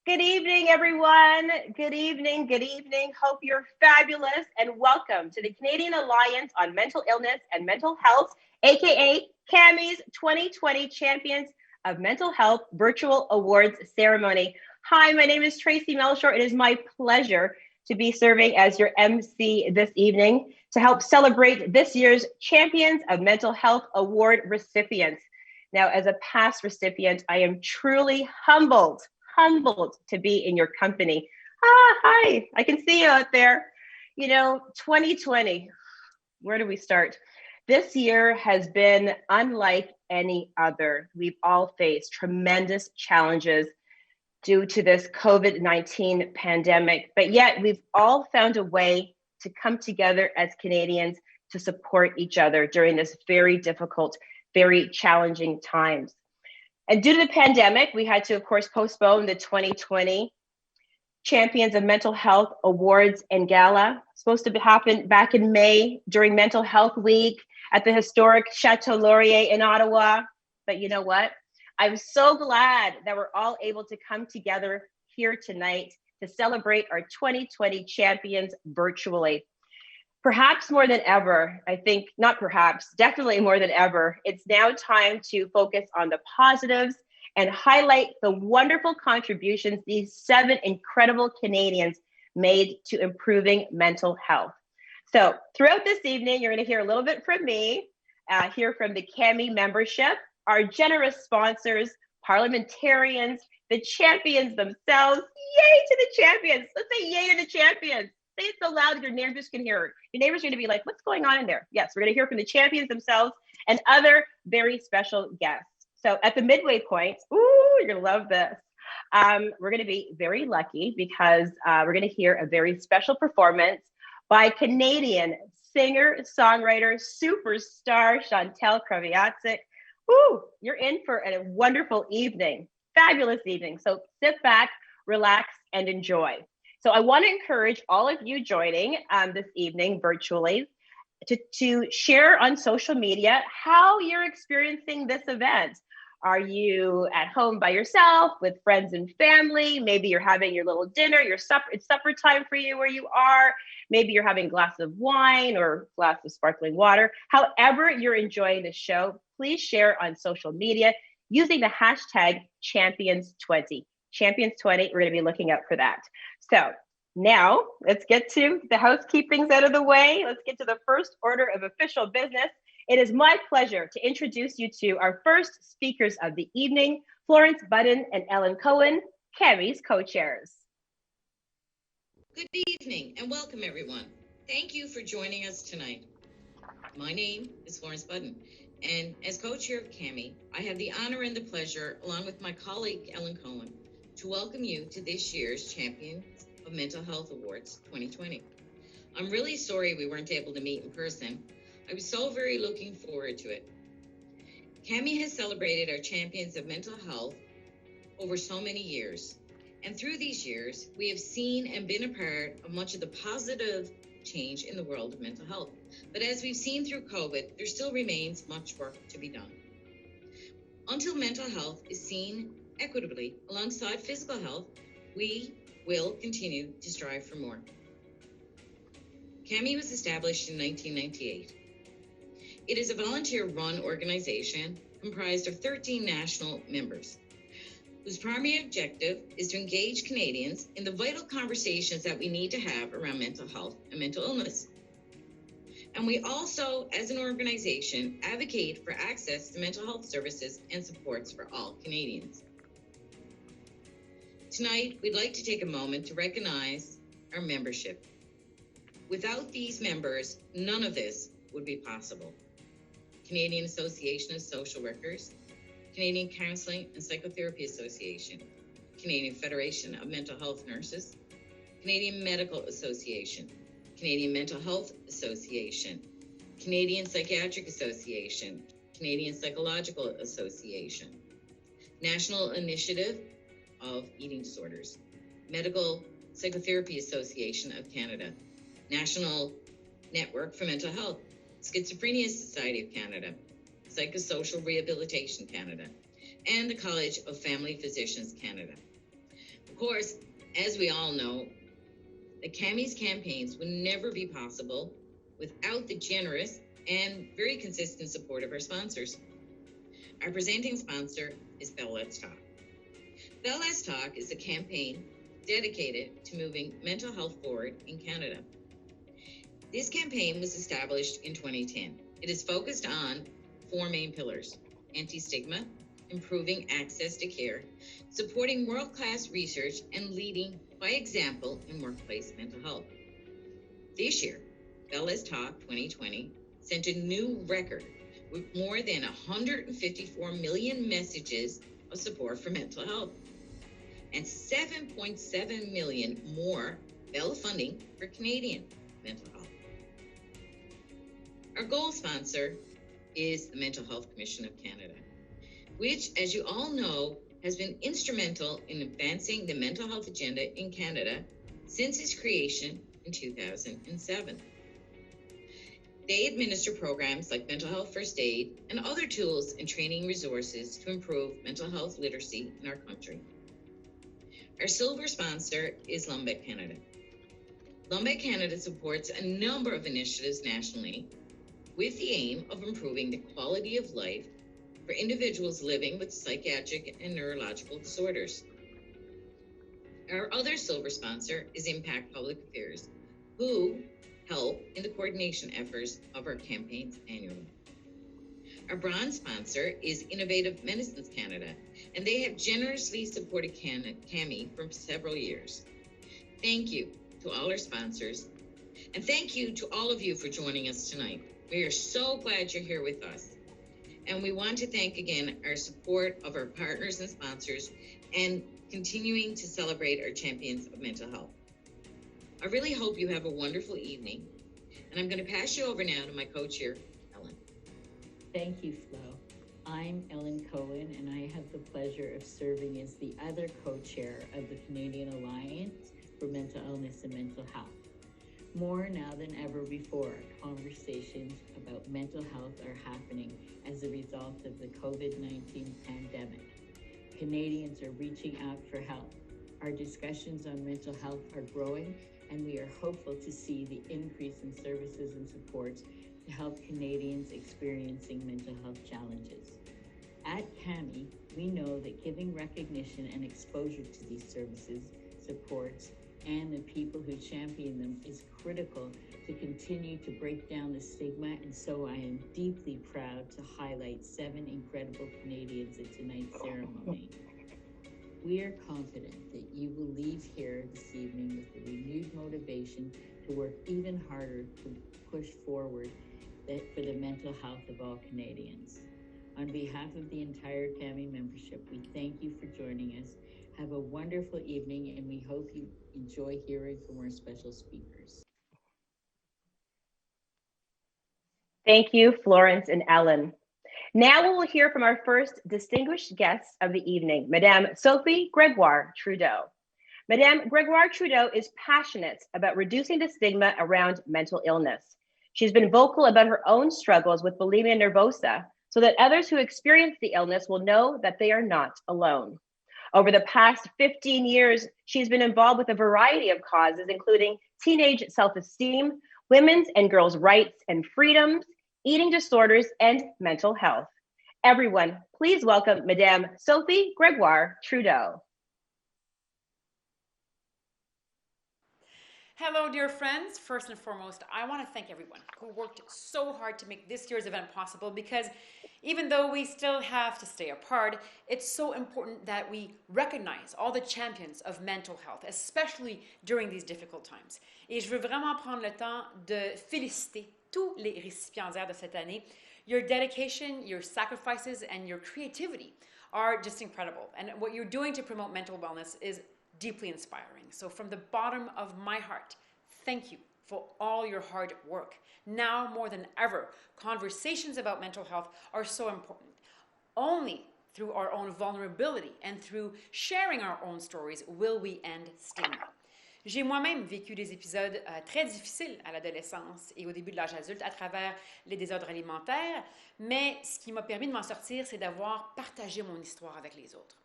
Good evening, everyone. Good evening. Good evening. Hope you're fabulous and welcome to the Canadian Alliance on Mental Illness and Mental Health, aka CAMI's 2020 Champions of Mental Health Virtual Awards Ceremony. Hi, my name is Tracy Melshore. It is my pleasure to be serving as your MC this evening to help celebrate this year's Champions of Mental Health Award recipients. Now, as a past recipient, I am truly humbled to be in your company. Hi, I can see you out there. 2020, where do we start? This year has been unlike any other. We've all faced tremendous challenges due to this COVID-19 pandemic, but yet we've all found a way to come together as Canadians to support each other during this very difficult, very challenging times. And due to the pandemic, we had to, of course, postpone the 2020 Champions of Mental Health Awards and Gala. Supposed to happen back in May during Mental Health Week at the historic Chateau Laurier in Ottawa. But you know what? I'm so glad that we're all able to come together here tonight to celebrate our 2020 champions virtually. Perhaps more than ever, I think, not perhaps, definitely more than ever, it's now time to focus on the positives and highlight the wonderful contributions these 7 incredible Canadians made to improving mental health. So throughout this evening, you're going to hear a little bit from me, hear from the CAMI membership, our generous sponsors, parliamentarians, the champions themselves. Yay to the champions. Let's say yay to the champions. Say it so loud that your neighbors can hear it. Your neighbors are going to be like, what's going on in there? Yes, we're going to hear from the champions themselves and other very special guests. So at the midway point, you're going to love this. We're going to be very lucky because we're going to hear a very special performance by Canadian singer, songwriter, superstar Chantelle Kraviatzik. You're in for a wonderful evening, fabulous evening. So sit back, relax, and enjoy. So I want to encourage all of you joining this evening virtually to share on social media how you're experiencing this event. Are you at home by yourself with friends and family? Maybe you're having your little dinner, it's supper time for you where you are. Maybe you're having a glass of wine or a glass of sparkling water. However you're enjoying the show, please share on social media using the hashtag Champions20. Champions20, we're going to be looking out for that. So now let's get to the housekeepings out of the way. Let's get to the first order of official business. It is my pleasure to introduce you to our first speakers of the evening, Florence Budden and Ellen Cohen, CAMI's co-chairs. Good evening and welcome everyone. Thank you for joining us tonight. My name is Florence Budden, and as co-chair of CAMI, I have the honor and the pleasure, along with my colleague Ellen Cohen, to welcome you to this year's Champions of Mental Health Awards 2020. I'm really sorry we weren't able to meet in person. I was so very looking forward to it. CAMI has celebrated our champions of mental health over so many years. And through these years, we have seen and been a part of much of the positive change in the world of mental health. But as we've seen through COVID, there still remains much work to be done. Until mental health is seen equitably alongside physical health, we will continue to strive for more. CAMI was established in 1998. It is a volunteer-run organization comprised of 13 national members, whose primary objective is to engage Canadians in the vital conversations that we need to have around mental health and mental illness. And we also, as an organization, advocate for access to mental health services and supports for all Canadians. Tonight, we'd like to take a moment to recognize our membership. Without these members, none of this would be possible. Canadian Association of Social Workers, Canadian Counselling and Psychotherapy Association, Canadian Federation of Mental Health Nurses, Canadian Medical Association, Canadian Mental Health Association, Canadian Psychiatric Association, Canadian Psychological Association, National Initiative of Eating Disorders, Medical Psychotherapy Association of Canada, National Network for Mental Health, Schizophrenia Society of Canada, Psychosocial Rehabilitation Canada, and the College of Family Physicians Canada. Of course, as we all know, the CAMI's campaigns would never be possible without the generous and very consistent support of our sponsors. Our presenting sponsor is Bell Let's Talk. Bell Let's Talk is a campaign dedicated to moving mental health forward in Canada. This campaign was established in 2010. It is focused on 4 main pillars: anti-stigma, improving access to care, supporting world-class research, and leading by example in workplace mental health. This year, Bell Let's Talk 2020 sent a new record with more than 154 million messages of support for mental health and 7.7 million more Bell funding for Canadian mental health. Our goal sponsor is the Mental Health Commission of Canada, which, as you all know, has been instrumental in advancing the mental health agenda in Canada since its creation in 2007. They administer programs like Mental Health First Aid and other tools and training resources to improve mental health literacy in our country. Our silver sponsor is Untitled Canada. Untitled Canada supports a number of initiatives nationally with the aim of improving the quality of life for individuals living with psychiatric and neurological disorders. Our other silver sponsor is Impact Public Affairs, who help in the coordination efforts of our campaigns annually. Our bronze sponsor is Innovative Medicines Canada, and they have generously supported CAMI for several years. Thank you to all our sponsors, and thank you to all of you for joining us tonight. We are so glad you're here with us. And we want to thank again our support of our partners and sponsors and continuing to celebrate our champions of mental health. I really hope you have a wonderful evening. And I'm going to pass you over now to my co-chair, Ellen. Thank you, Flo. I'm Ellen Cohen, and I have the pleasure of serving as the other co-chair of the Canadian Alliance for Mental Illness and Mental Health. More now than ever before, conversations about mental health are happening as a result of the COVID-19 pandemic. Canadians are reaching out for help. Our discussions on mental health are growing, and we are hopeful to see the increase in services and supports to help Canadians experiencing mental health challenges. At CAMI, we know that giving recognition and exposure to these services, supports, and the people who champion them is critical to continue to break down the stigma, and so I am deeply proud to highlight 7 incredible Canadians at tonight's ceremony. We are confident that you will leave here this evening with a renewed motivation to work even harder to push forward for the mental health of all Canadians. On behalf of the entire CAMI membership, we thank you for joining us. Have a wonderful evening, and we hope you enjoy hearing from our special speakers. Thank you, Florence and Ellen. Now we will hear from our first distinguished guest of the evening, Madame Sophie Gregoire Trudeau. Madame Gregoire Trudeau is passionate about reducing the stigma around mental illness. She's been vocal about her own struggles with bulimia nervosa so that others who experience the illness will know that they are not alone. Over the past 15 years, she's been involved with a variety of causes, including teenage self-esteem, women's and girls' rights and freedoms, eating disorders, and mental health. Everyone, please welcome Madame Sophie Gregoire Trudeau. Hello, dear friends. First and foremost, I want to thank everyone who worked so hard to make this year's event possible, because even though we still have to stay apart, it's so important that we recognize all the champions of mental health, especially during these difficult times. Et je veux vraiment prendre le temps de féliciter tous les récipiendaires de cette année. Your dedication, your sacrifices, and your creativity are just incredible. And what you're doing to promote mental wellness is deeply inspiring. So from the bottom of my heart, thank you for all your hard work. Now more than ever, conversations about mental health are so important. Only through our own vulnerability and through sharing our own stories will we end stigma. J'ai moi-même vécu des épisodes très difficiles à l'adolescence et au début de l'âge adulte à travers les désordres alimentaires, mais ce qui m'a permis de m'en sortir, c'est d'avoir partagé mon histoire avec les autres.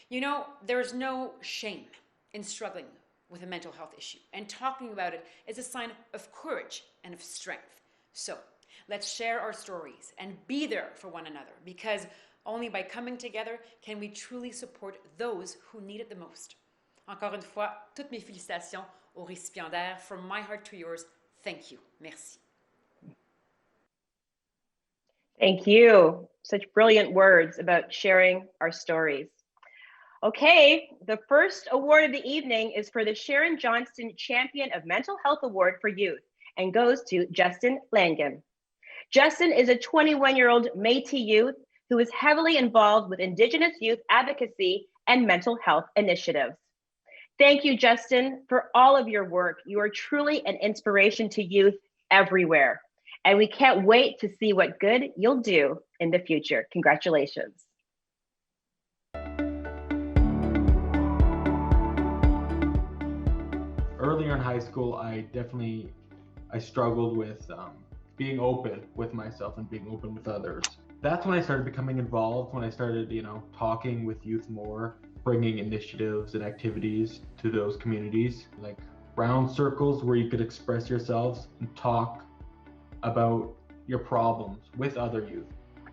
You know, there's no shame in struggling with a mental health issue, and talking about it is a sign of courage and of strength. So let's share our stories and be there for one another, because only by coming together can we truly support those who need it the most. Encore une fois, toutes mes félicitations aux récipiendaires. From my heart to yours, thank you. Merci. Thank you. Such brilliant words about sharing our stories. Okay, the first award of the evening is for the Sharon Johnston Champion of Mental Health Award for Youth and goes to Justin Langen. Justin is a 21-year-old Métis youth who is heavily involved with Indigenous youth advocacy and mental health initiatives. Thank you, Justin, for all of your work. You are truly an inspiration to youth everywhere, and we can't wait to see what good you'll do in the future. Congratulations. Earlier in high school, I struggled with being open with myself and being open with others. That's when I started becoming involved, when I started, talking with youth more, bringing initiatives and activities to those communities, like round circles where you could express yourselves and talk about your problems with other youth.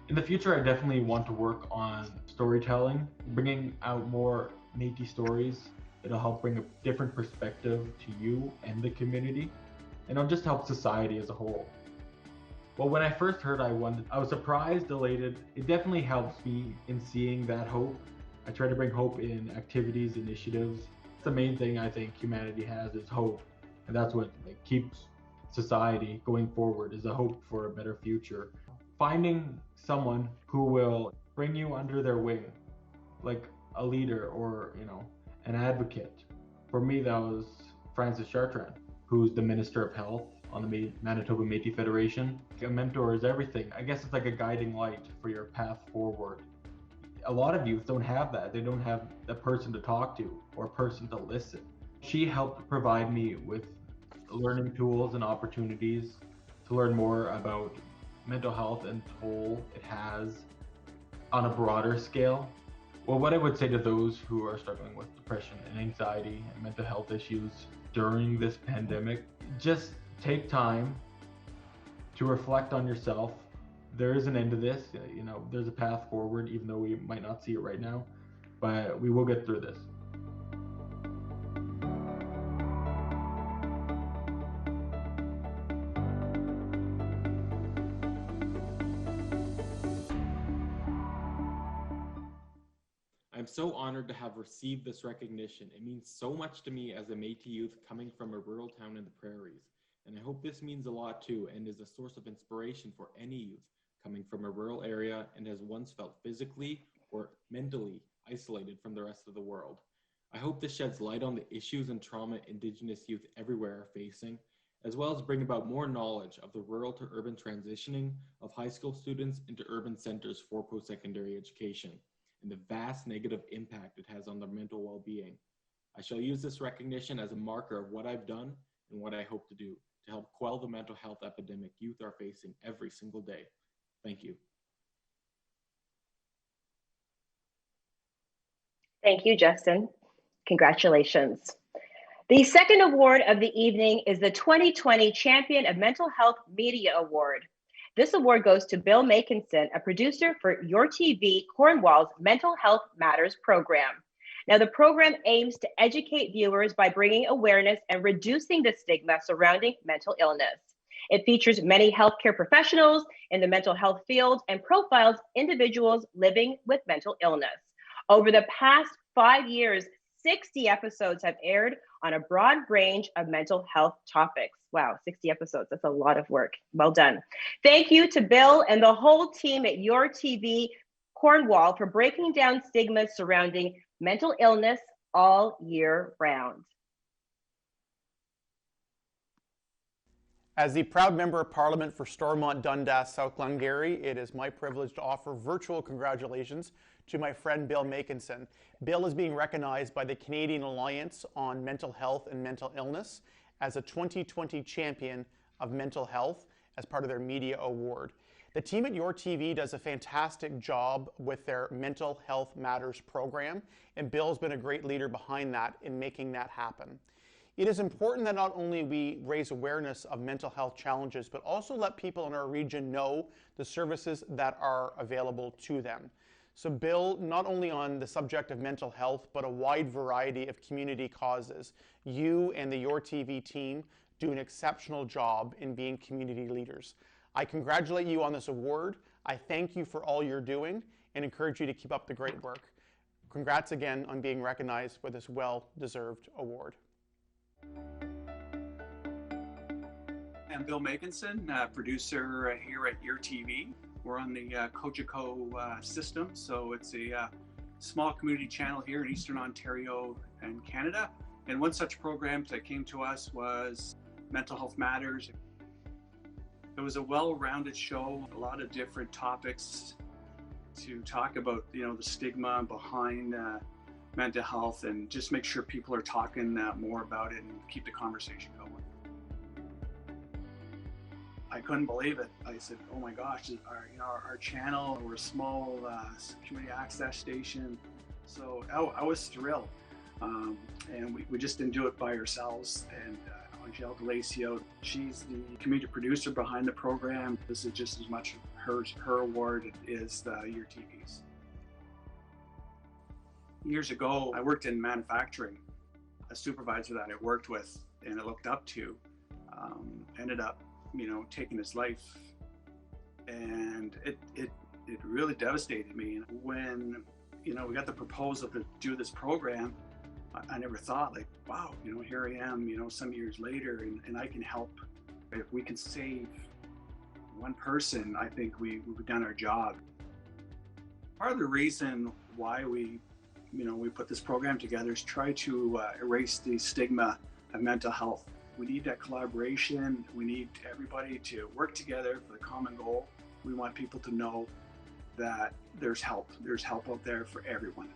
In the future, I definitely want to work on storytelling, bringing out more Métis stories. It'll help bring a different perspective to you and the community, and it'll just help society as a whole. Well, when I first heard I was surprised, elated. It definitely helps me in seeing that hope. I try to bring hope in activities, initiatives. The main thing I think humanity has is hope, and that's what keeps society going forward, is a hope for a better future. Finding someone who will bring you under their wing, like a leader or an advocate. For me, that was Francis Chartrand, who's the Minister of Health on the Manitoba Métis Federation. A mentor is everything. I guess it's like a guiding light for your path forward. A lot of youth don't have that. They don't have a person to talk to or a person to listen. She helped provide me with learning tools and opportunities to learn more about mental health and toll it has on a broader scale. Well, what I would say to those who are struggling with depression and anxiety and mental health issues during this pandemic, just take time to reflect on yourself. There is an end to this. There's a path forward, even though we might not see it right now, but we will get through this. I'm so honored to have received this recognition. It means so much to me as a Métis youth coming from a rural town in the prairies. And I hope this means a lot too, and is a source of inspiration for any youth coming from a rural area and has once felt physically or mentally isolated from the rest of the world. I hope this sheds light on the issues and trauma Indigenous youth everywhere are facing, as well as bring about more knowledge of the rural to urban transitioning of high school students into urban centers for post-secondary education, and the vast negative impact it has on their mental well-being. I shall use this recognition as a marker of what I've done and what I hope to do to help quell the mental health epidemic youth are facing every single day. Thank you. Thank you, Justin. Congratulations. The second award of the evening is the 2020 Champion of Mental Health Media Award. This award goes to Bill Magenson, a producer for Your TV Cornwall's Mental Health Matters program. Now, the program aims to educate viewers by bringing awareness and reducing the stigma surrounding mental illness. It features many healthcare professionals in the mental health field and profiles individuals living with mental illness. Over the past 5 years, 60 episodes have aired on a broad range of mental health topics. Wow, 60 episodes, that's a lot of work. Well done. Thank you to Bill and the whole team at Your TV Cornwall for breaking down stigmas surrounding mental illness all year round. As the proud member of Parliament for Stormont, Dundas, South Glengarry, it is my privilege to offer virtual congratulations to my friend Bill Magenson. Bill is being recognized by the Canadian Alliance on Mental Health and Mental Illness as a 2020 Champion of Mental Health as part of their media award. The team at Your TV does a fantastic job with their Mental Health Matters program, and Bill's been a great leader behind that in making that happen. It is important that not only we raise awareness of mental health challenges, but also let people in our region know the services that are available to them. So Bill, not only on the subject of mental health, but a wide variety of community causes, you and the Your TV team do an exceptional job in being community leaders. I congratulate you on this award. I thank you for all you're doing and encourage you to keep up the great work. Congrats again on being recognized with this well-deserved award. I'm Bill Magenson, producer here at Your TV. We're on the Cogeco system, so it's a small community channel here in Eastern Ontario and Canada. And one such program that came to us was Mental Health Matters. It was a well-rounded show, a lot of different topics to talk about, the stigma behind mental health, and just make sure people are talking more about it and keep the conversation going. I couldn't believe it. I said, "Oh my gosh, our channel, we're a small community access station." So I was thrilled, and we just didn't do it by ourselves. And Galacio, she's the community producer behind the program. This is just as much her award as Your TV's. Years ago, I worked in manufacturing. A supervisor that I worked with and I looked up to ended up, taking his life, and it really devastated me. When we got the proposal to do this program, I never thought, like, wow, here I am, some years later, and I can help. If we can save one person, I think we've done our job. Part of the reason why we put this program together is try to erase the stigma of mental health. We need that collaboration. We need everybody to work together for the common goal. We want people to know that there's help. There's help out there for everyone.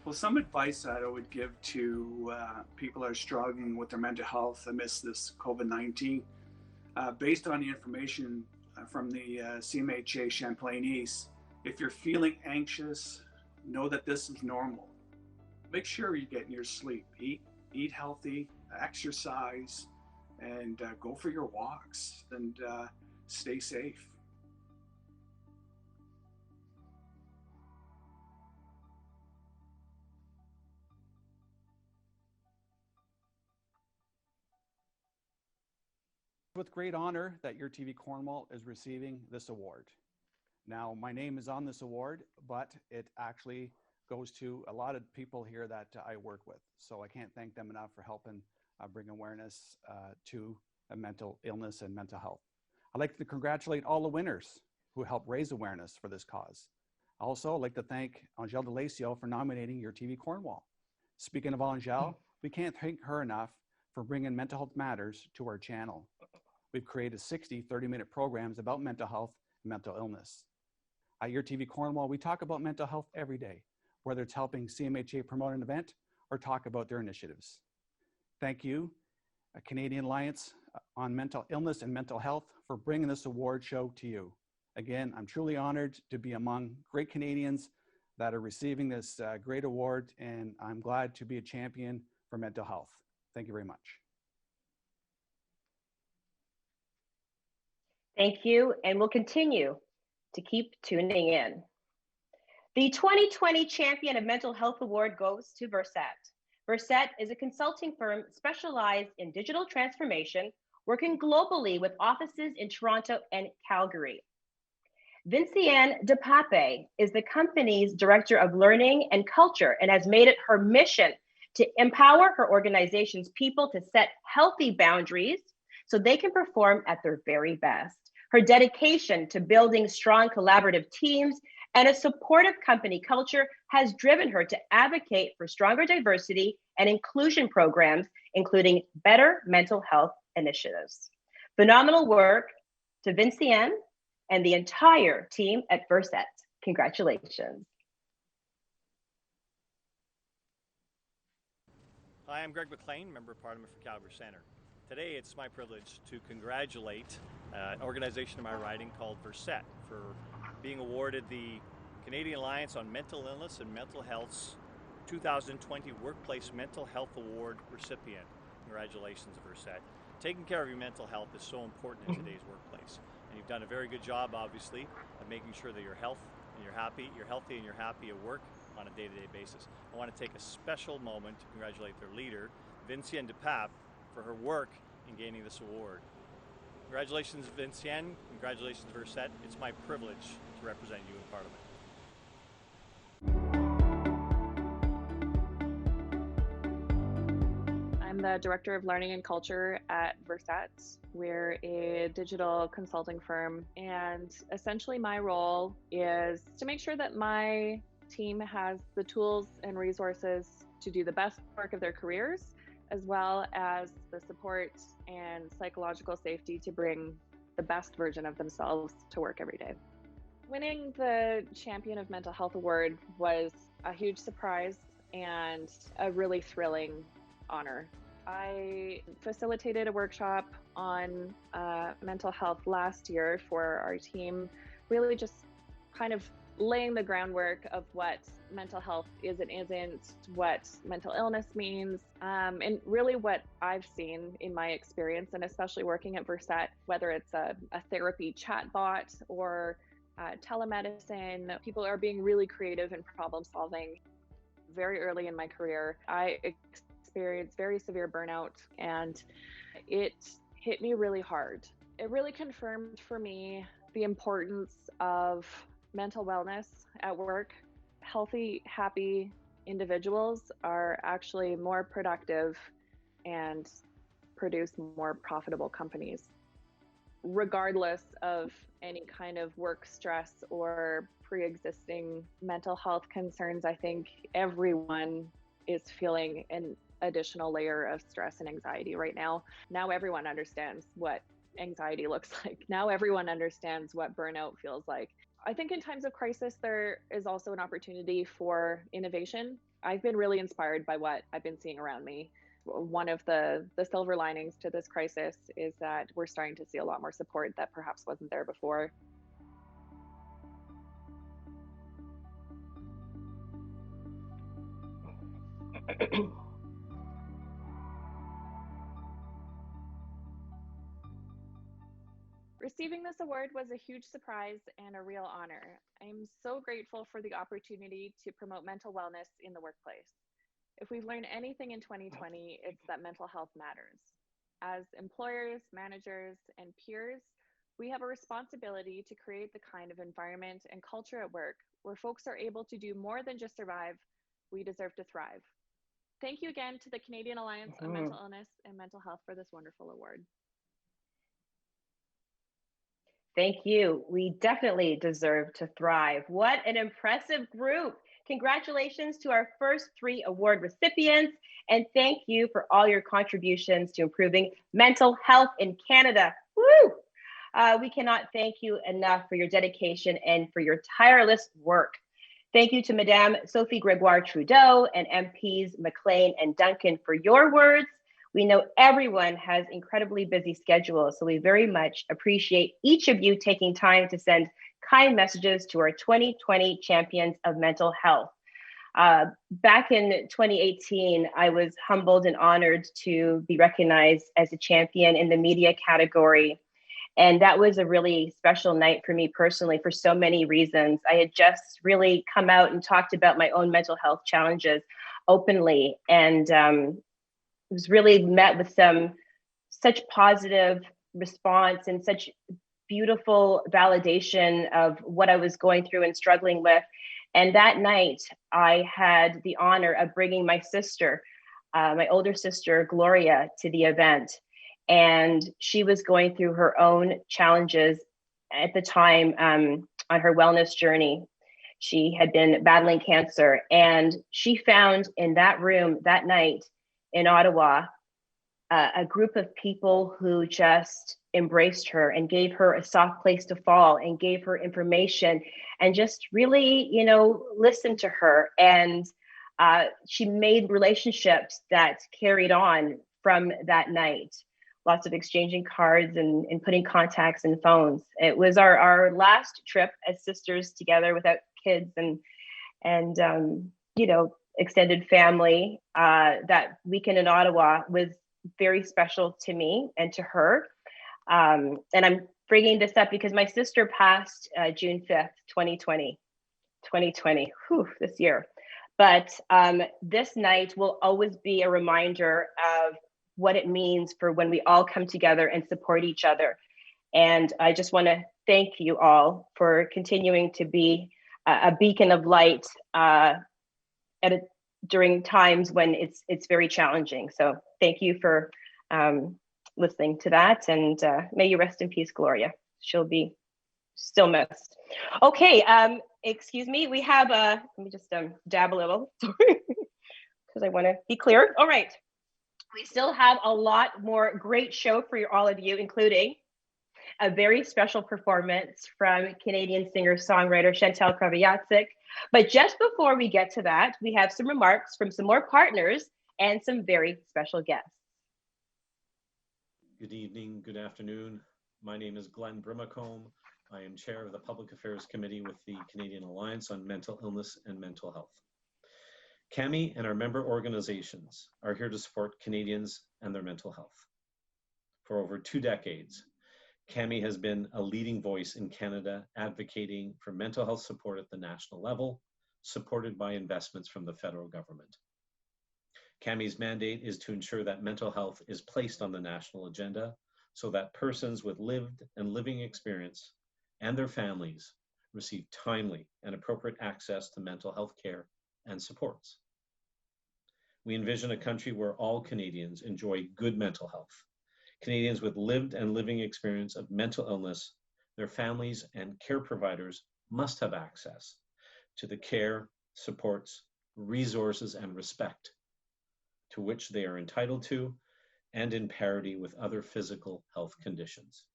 Well, some advice that I would give to people that are struggling with their mental health amidst this COVID-19, based on the information from the CMHA Champlain East, if you're feeling anxious, know that this is normal. Make sure you're getting your sleep. Eat healthy, exercise, and go for your walks, and stay safe. With great honor that Your TV Cornwall is receiving this award. Now, my name is on this award, but it actually goes to a lot of people here that I work with. So I can't thank them enough for helping bring awareness to mental illness and mental health. I'd like to congratulate all the winners who helped raise awareness for this cause. Also, I'd like to thank Angèle Galacio for nominating Your TV Cornwall. Speaking of Angèle, we can't thank her enough for bringing Mental Health Matters to our channel. We've created 60 30-minute programs about mental health and mental illness. At Your TV Cornwall, we talk about mental health every day, whether it's helping CMHA promote an event or talk about their initiatives. Thank you, Canadian Alliance on Mental Illness and Mental Health, for bringing this award show to you. Again, I'm truly honored to be among great Canadians that are receiving this great award, and I'm glad to be a champion for mental health. Thank you very much. Thank you, and we'll continue to keep tuning in. The 2020 Champion of Mental Health Award goes to Versat. Versat is a consulting firm specialized in digital transformation, working globally with offices in Toronto and Calgary. Vinciane de Pape is the company's Director of Learning and Culture and has made it her mission to empower her organization's people to set healthy boundaries so they can perform at their very best. Her dedication to building strong collaborative teams and a supportive company culture has driven her to advocate for stronger diversity and inclusion programs, including better mental health initiatives. Phenomenal work to Vinciane and the entire team at Versat. Congratulations. Hi, I'm Greg McLean, Member of Parliament for Calgary Centre. Today it's my privilege to congratulate an organization in my riding called Verset for being awarded the Canadian Alliance on Mental Illness and Mental Health's 2020 Workplace Mental Health Award recipient. Congratulations, Verset. Taking care of your mental health is so important in today's workplace. And you've done a very good job, obviously, of making sure that you're healthy and you're healthy and you're happy at work on a day-to-day basis. I want to take a special moment to congratulate their leader, Vinciane Depape, for her work in gaining this award. Congratulations, Vinciane. Congratulations, Verset. It's my privilege to represent you in Parliament. I'm the Director of Learning and Culture at Verset. We're a digital consulting firm, and essentially my role is to make sure that my team has the tools and resources to do the best work of their careers, as well as the support and psychological safety to bring the best version of themselves to work every day. Winning the Champion of Mental Health Award was a huge surprise and a really thrilling honor. I facilitated a workshop on mental health last year for our team, really just kind of laying the groundwork of what mental health is and isn't, what mental illness means, and really what I've seen in my experience, and especially working at Verset, whether it's a therapy chatbot or telemedicine, people are being really creative in problem solving. Very early in my career, I experienced very severe burnout, and it hit me really hard. It really confirmed for me the importance of mental wellness at work. Healthy, happy individuals are actually more productive and produce more profitable companies. Regardless of any kind of work stress or pre-existing mental health concerns, I think everyone is feeling an additional layer of stress and anxiety right now. Now everyone understands what anxiety looks like. Now everyone understands what burnout feels like. I think in times of crisis, there is also an opportunity for innovation. I've been really inspired by what I've been seeing around me. One of the silver linings to this crisis is that we're starting to see a lot more support that perhaps wasn't there before. Receiving this award was a huge surprise and a real honor. I'm so grateful for the opportunity to promote mental wellness in the workplace. If we've learned anything in 2020, it's that mental health matters. As employers, managers, and peers, we have a responsibility to create the kind of environment and culture at work where folks are able to do more than just survive. We deserve to thrive. Thank you again to the Canadian Alliance on Mental Illness and Mental Health for this wonderful award. Thank you. We definitely deserve to thrive. What an impressive group. Congratulations to our first 3 award recipients, and thank you for all your contributions to improving mental health in Canada. Woo! We cannot thank you enough for your dedication and for your tireless work. Thank you to Madame Sophie Gregoire Trudeau and MPs McLean and Duncan for your words. We know everyone has incredibly busy schedules, so we very much appreciate each of you taking time to send kind messages to our 2020 champions of mental health. Back in 2018, I was humbled and honored to be recognized as a champion in the media category. And that was a really special night for me personally for so many reasons. I had just really come out and talked about my own mental health challenges openly, and was really met with such positive response and such beautiful validation of what I was going through and struggling with. And that night, I had the honor of bringing my sister, my older sister, Gloria, to the event. And she was going through her own challenges at the time on her wellness journey. She had been battling cancer, and she found in that room that night in Ottawa a group of people who just embraced her and gave her a soft place to fall and gave her information and just really, listened to her. And she made relationships that carried on from that night. lots of exchanging cards and putting contacts in phones. It was our last trip as sisters together without kids and extended family. That weekend in Ottawa was very special to me and to her. And I'm bringing this up because my sister passed June 5th, 2020, this year. But this night will always be a reminder of what it means for when we all come together and support each other. And I just want to thank you all for continuing to be a beacon of light during times when it's very challenging. So thank you for listening to that, and may you rest in peace, Gloria. She'll be still missed. Okay, excuse me. We have let me just dab a little, sorry, because I want to be clear. All right, we still have a lot more great show for all of you, including a very special performance from Canadian singer-songwriter Chantelle Kraviatzik. But just before we get to that, we have some remarks from some more partners and some very special guests. Good evening, good afternoon. My name is Glenn Brimacombe. I am chair of the Public Affairs Committee with the Canadian Alliance on Mental Illness and Mental Health. CAMI and our member organizations are here to support Canadians and their mental health. For over 2 decades, CAMI has been a leading voice in Canada advocating for mental health support at the national level, supported by investments from the federal government. CAMI's mandate is to ensure that mental health is placed on the national agenda so that persons with lived and living experience and their families receive timely and appropriate access to mental health care and supports. We envision a country where all Canadians enjoy good mental health. Canadians with lived and living experience of mental illness, their families and care providers must have access to the care, supports, resources, and respect to which they are entitled to and in parity with other physical health conditions.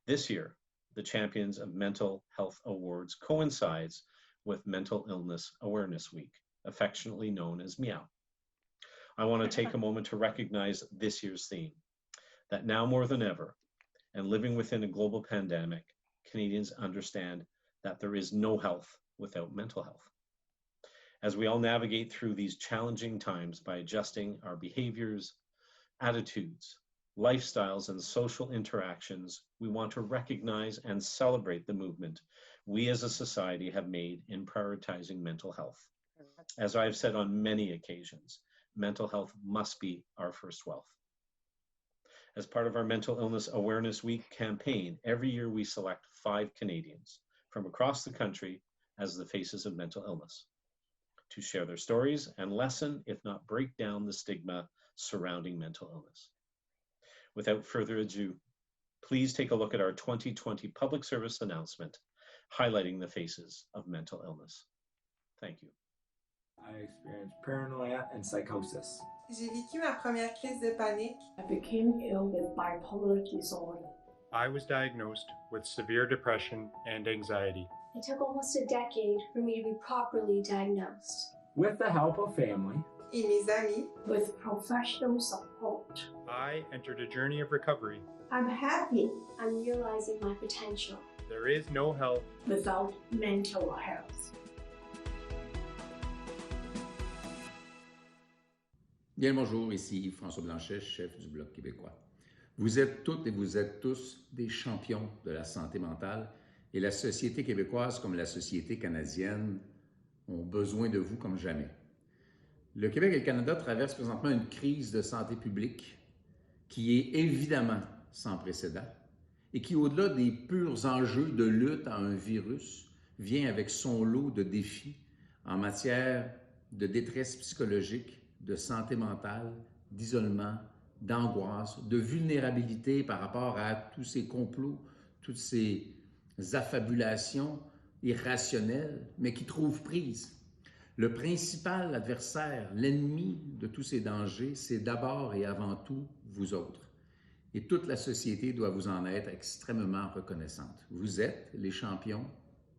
This year, the Champions of Mental Health Awards coincides with Mental Illness Awareness Week, affectionately known as MEOW. I want to take a moment to recognize this year's theme, that now more than ever, and living within a global pandemic, Canadians understand that there is no health without mental health. As we all navigate through these challenging times by adjusting our behaviors, attitudes, lifestyles, and social interactions, we want to recognize and celebrate the movement we as a society have made in prioritizing mental health. As I've said on many occasions, mental health must be our first wealth. As part of our Mental Illness Awareness Week campaign, every year we select 5 Canadians from across the country as the faces of mental illness to share their stories and lessen, if not break down, the stigma surrounding mental illness. Without further ado, please take a look at our 2020 public service announcement highlighting the faces of mental illness. Thank you. I experienced paranoia and psychosis. J'ai vécu ma première crise de panique. I became ill with bipolar disorder. I was diagnosed with severe depression and anxiety. It took almost a decade for me to be properly diagnosed. With the help of family et mes amis, with professional support, I entered a journey of recovery. I'm happy. I'm realizing my potential. There is no health without mental health. Bien le bonjour, ici François Blanchet, chef du Bloc québécois. Vous êtes toutes et vous êtes tous des champions de la santé mentale et la société québécoise comme la société canadienne ont besoin de vous comme jamais. Le Québec et le Canada traversent présentement une crise de santé publique qui est évidemment sans précédent et qui, au-delà des purs enjeux de lutte à un virus, vient avec son lot de défis en matière de détresse psychologique, de santé mentale, d'isolement, d'angoisse, de vulnérabilité par rapport à tous ces complots, toutes ces affabulations irrationnelles, mais qui trouvent prise. Le principal adversaire, l'ennemi de tous ces dangers, c'est d'abord et avant tout vous autres. Et toute la société doit vous en être extrêmement reconnaissante. Vous êtes les champions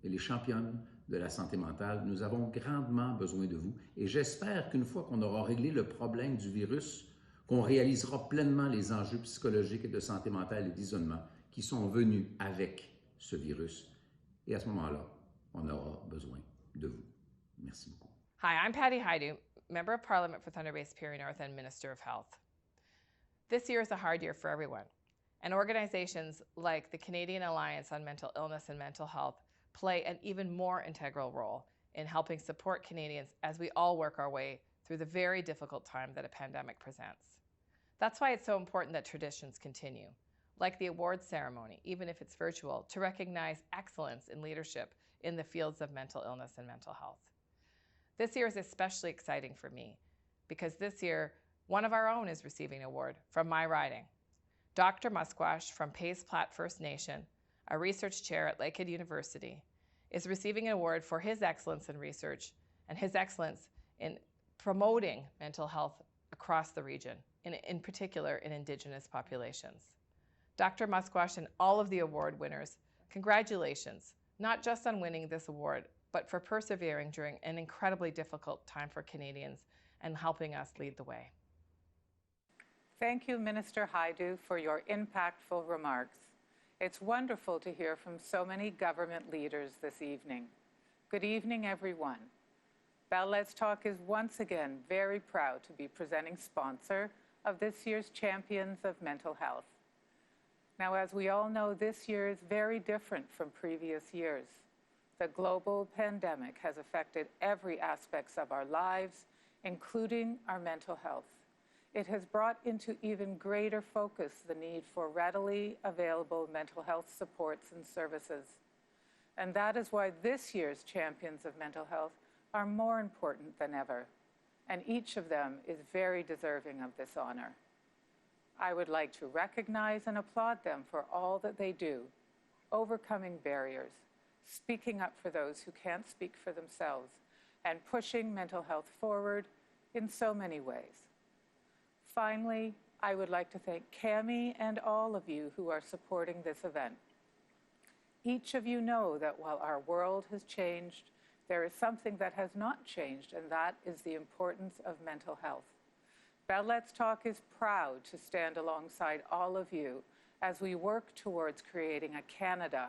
et les championnes de la santé mentale. Nous avons grandement besoin de vous et j'espère qu'une fois qu'on aura réglé le problème du virus, qu'on réalisera pleinement les enjeux psychologiques et de santé mentale et d'isolement qui sont venus avec ce virus. Et à ce moment-là, on aura besoin de vous. Merci beaucoup. Hi, I'm Patty Haidu, Member of Parliament for Thunder Bay Superior North and Minister of Health. This year is a hard year for everyone, and organizations like the Canadian Alliance on Mental Illness and Mental Health play an even more integral role in helping support Canadians as we all work our way through the very difficult time that a pandemic presents. That's why it's so important that traditions continue, like the awards ceremony, even if it's virtual, to recognize excellence in leadership in the fields of mental illness and mental health. This year is especially exciting for me because this year, one of our own is receiving an award from my riding. Dr. Mushquash from Pays Plat First Nation, a research chair at Lakehead University, is receiving an award for his excellence in research and his excellence in promoting mental health across the region, in particular in Indigenous populations. Dr. Mushquash and all of the award winners, congratulations, not just on winning this award, but for persevering during an incredibly difficult time for Canadians and helping us lead the way. Thank you, Minister Haidu, for your impactful remarks. It's wonderful to hear from so many government leaders this evening. Good evening, everyone. Bell Let's Talk is once again very proud to be presenting sponsor of this year's Champions of Mental Health. Now, as we all know, this year is very different from previous years. The global pandemic has affected every aspect of our lives, including our mental health. It has brought into even greater focus the need for readily available mental health supports and services. And that is why this year's Champions of Mental Health are more important than ever, and each of them is very deserving of this honor. I would like to recognize and applaud them for all that they do, overcoming barriers, speaking up for those who can't speak for themselves, and pushing mental health forward in so many ways. Finally, I would like to thank Cami and all of you who are supporting this event. Each of you know that while our world has changed, there is something that has not changed, and that is the importance of mental health. Bell Let's Talk is proud to stand alongside all of you as we work towards creating a Canada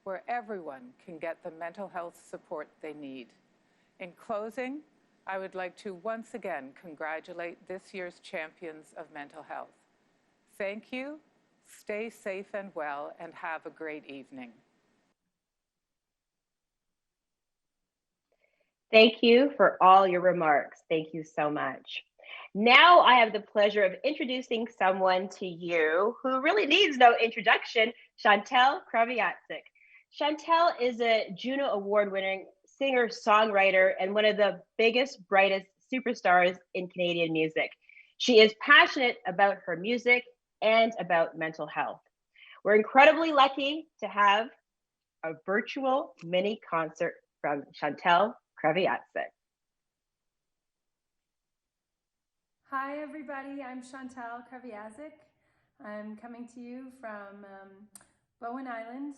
where everyone can get the mental health support they need. In closing, I would like to once again congratulate this year's Champions of Mental Health. Thank you, stay safe and well, and have a great evening. Thank you for all your remarks. Thank you so much. Now I have the pleasure of introducing someone to you who really needs no introduction, Chantelle Kraviatzik. Chantelle is a Juno Award-winning singer-songwriter and one of the biggest, brightest superstars in Canadian music. She is passionate about her music and about mental health. We're incredibly lucky to have a virtual mini concert from Chantelle Kraviatzik. Hi, everybody. I'm Chantelle Kraviatzik. I'm coming to you from Bowen Island,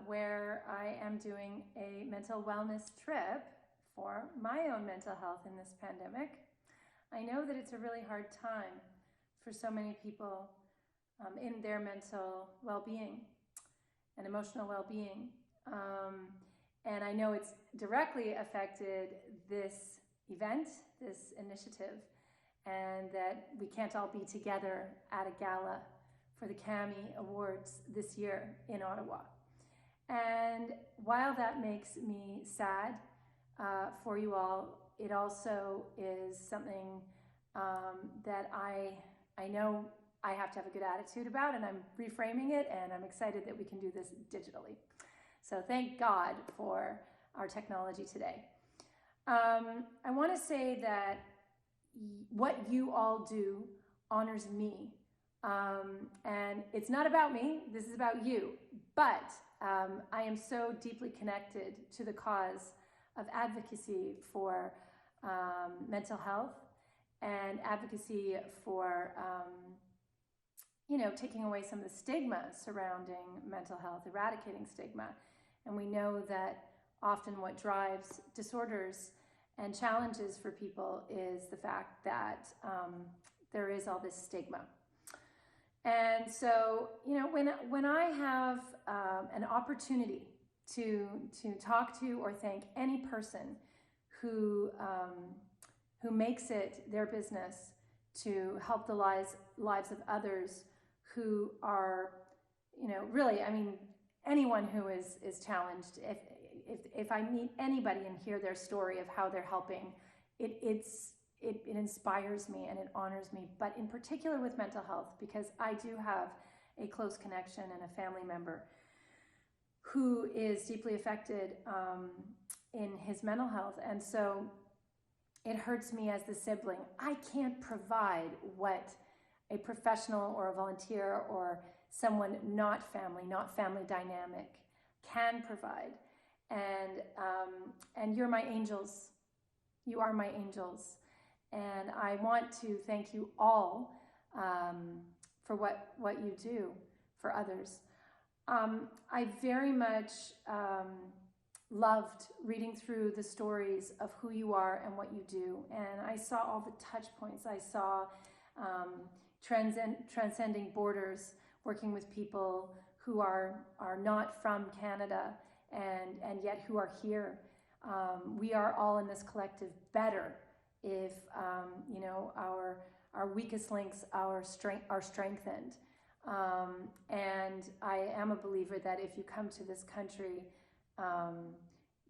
where I am doing a mental wellness trip for my own mental health in this pandemic. I know that it's a really hard time for so many people in their mental well-being and emotional well-being. And I know it's directly affected this event, this initiative, and that we can't all be together at a gala for the CAMI Awards this year in Ottawa. And while that makes me sad for you all, it also is something that I know I have to have a good attitude about, and I'm reframing it, and I'm excited that we can do this digitally. So thank God for our technology today. I want to say that what you all do honors me. And it's not about me, this is about you. But I am so deeply connected to the cause of advocacy for mental health and advocacy for taking away some of the stigma surrounding mental health, eradicating stigma. And we know that often what drives disorders and challenges for people is the fact that there is all this stigma. And so, you know, when I have an opportunity to talk to or thank any person who makes it their business to help the lives of others who are, you know, really, I mean, anyone who is challenged, if I meet anybody and hear their story of how they're helping, it inspires me and it honors me, but in particular with mental health, because I do have a close connection and a family member who is deeply affected in his mental health. And so it hurts me as the sibling. I can't provide what a professional or a volunteer or someone not family dynamic can provide. And you're my angels. You are my angels. And I want to thank you all for what you do for others. I very much loved reading through the stories of who you are and what you do. And I saw all the touch points. I saw transcending borders, working with people who are not from Canada and yet who are here. We are all in this collective better if you know, our weakest links are strengthened. And I am a believer that if you come to this country,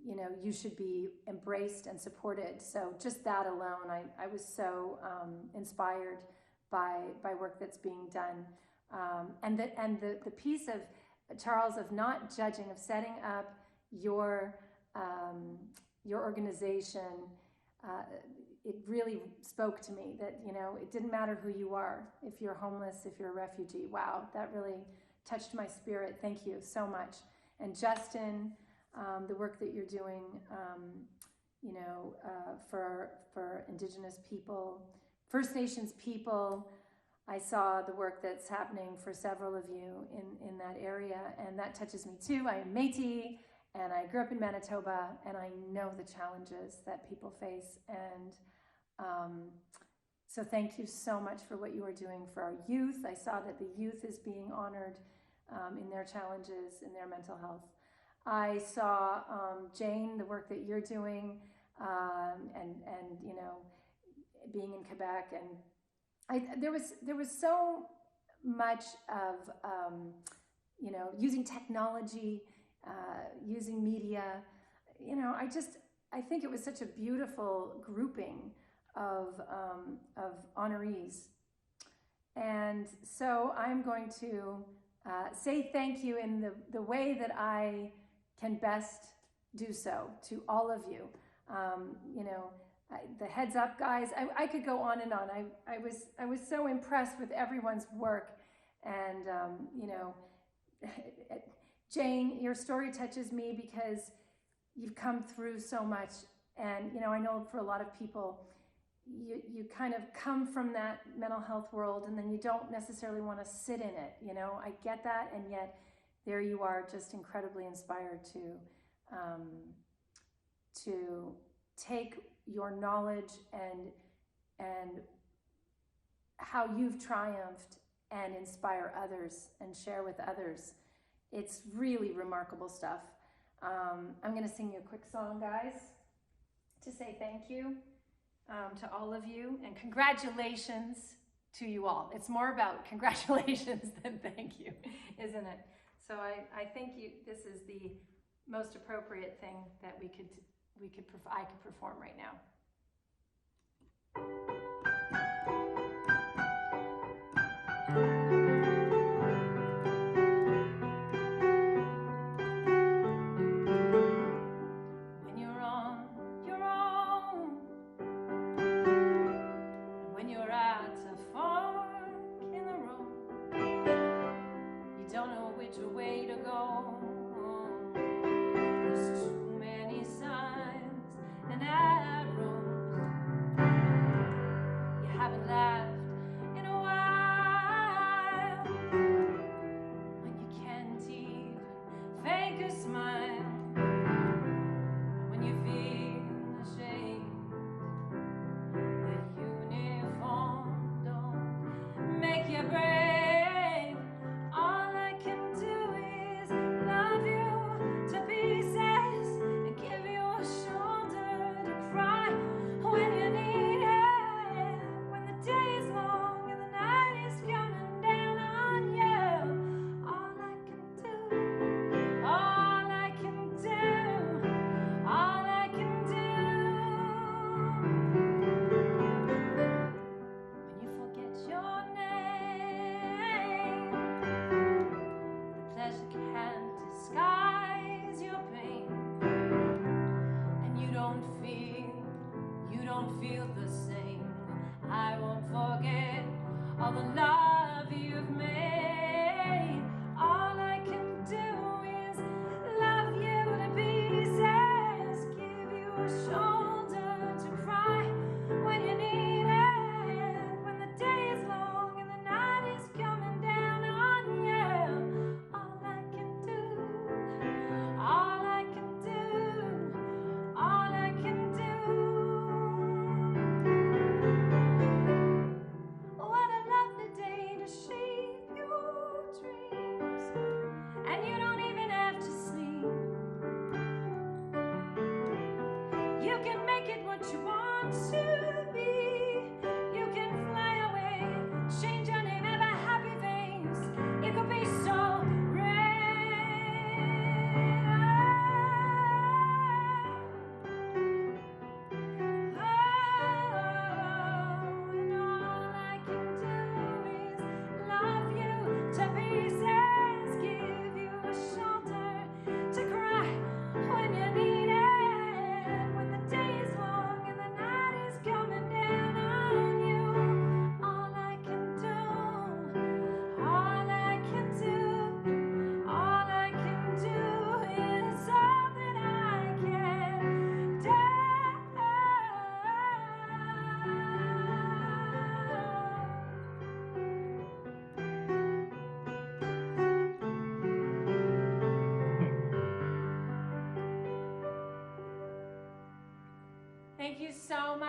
you know, you should be embraced and supported. So just that alone, I was so inspired by work that's being done. And the piece of, Charles, of not judging, of setting up your organization, it really spoke to me that, you know, it didn't matter who you are, if you're homeless, if you're a refugee. Wow, that really touched my spirit. Thank you so much. And Justin, the work that you're doing, you know, for Indigenous people, First Nations people. I saw the work that's happening for several of you in that area, and that touches me too. I am Métis, and I grew up in Manitoba, and I know the challenges that people face. And so thank you so much for what you are doing for our youth. I saw that the youth is being honored in their challenges, in their mental health. I saw, Jane, the work that you're doing, and you know, being in Quebec, and there was so much of you know, using technology, using media. You know, I think it was such a beautiful grouping of honorees. And so I'm going to say thank you in the way that I can best do so to all of you. You know, the heads up guys, I could go on and on. I was so impressed with everyone's work. And you know, Jane, your story touches me because you've come through so much. And you know, I know for a lot of people, you kind of come from that mental health world and then you don't necessarily want to sit in it. You know, I get that, and yet there you are, just incredibly inspired to take your knowledge and how you've triumphed and inspire others and share with others. It's really remarkable stuff. I'm going to sing you a quick song, guys, to say thank you to all of you, and congratulations to you all. It's more about congratulations than thank you, isn't it? So I think this is the most appropriate thing that I could perform right now. When you're on your own, and when you're at a fork in the road, you don't know which way to go. There's too many signs and arrows. You haven't laughed in a while. When you can't even fake a smile. When you feel ashamed, the uniform don't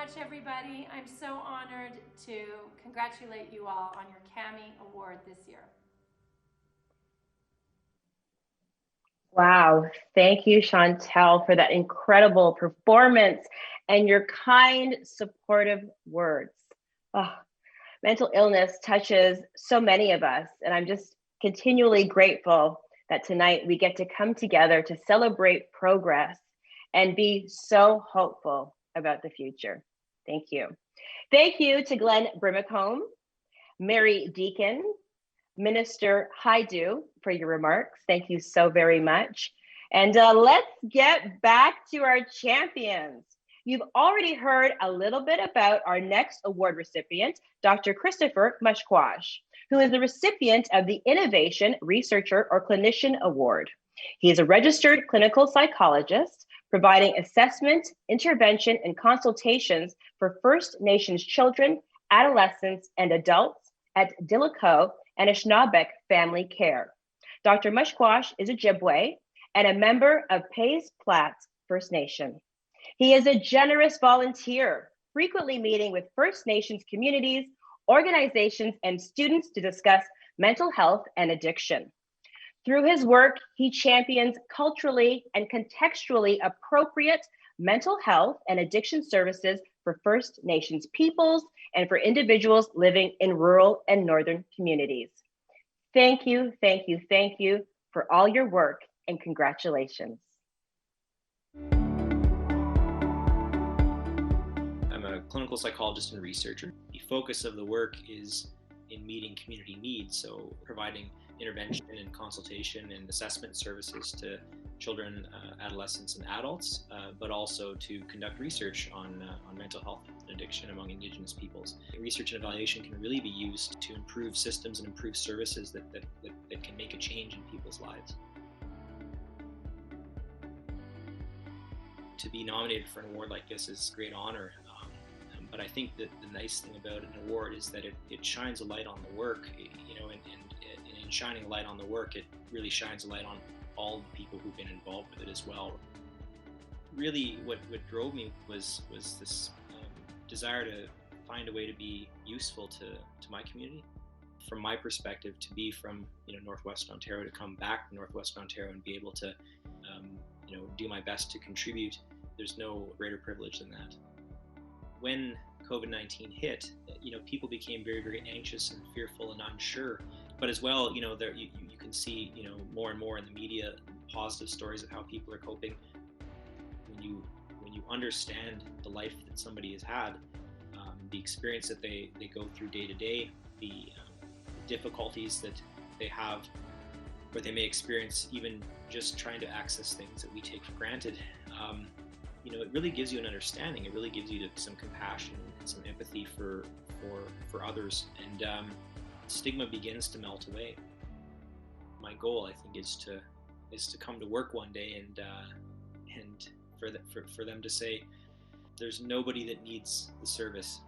much, everybody. I'm so honored to congratulate you all on your CAMI award this year. Wow. Thank you, Chantelle, for that incredible performance and your kind, supportive words. Oh, mental illness touches so many of us, and I'm just continually grateful that tonight we get to come together to celebrate progress and be so hopeful about the future. Thank you. Thank you to Glenn Brimacombe, Mary Deacon, Minister Haidu for your remarks. Thank you so very much. And let's get back to our champions. You've already heard a little bit about our next award recipient, Dr. Christopher Mushquash, who is the recipient of the Innovation Researcher or Clinician Award. He is a registered clinical psychologist, providing assessment, intervention, and consultations for First Nations children, adolescents, and adults at Galacio and Anishinaabe Family Care. Dr. Mushquash is a Ojibwe and a member of Pays Plat First Nation. He is a generous volunteer, frequently meeting with First Nations communities, organizations, and students to discuss mental health and addiction. Through his work, he champions culturally and contextually appropriate mental health and addiction services for First Nations peoples and for individuals living in rural and northern communities. Thank you, thank you, thank you for all your work, and congratulations. I'm a clinical psychologist and researcher. The focus of the work is in meeting community needs, so providing intervention and consultation and assessment services to children, adolescents, and adults, but also to conduct research on mental health and addiction among Indigenous peoples. Research and evaluation can really be used to improve systems and improve services that can make a change in people's lives. To be nominated for an award like this is a great honor, but I think that the nice thing about an award is that it shines a light on the work, and in shining a light on the work, it really shines a light on all the people who've been involved with it as well. Really, what drove me was this desire to find a way to be useful to my community. From my perspective, to be from Northwest Ontario, to come back to Northwest Ontario and be able to do my best to contribute, there's no greater privilege than that. When COVID-19 hit, people became very, very anxious and fearful and unsure. But as well, you can see, more and more in the media, positive stories of how people are coping. When you understand the life that somebody has had, the experience that they go through day to day, the difficulties that they have, or they may experience even just trying to access things that we take for granted, it really gives you an understanding. It really gives you some compassion and some empathy for others, and stigma begins to melt away. My goal, I think, is to come to work one day and for them to say, there's nobody that needs the service.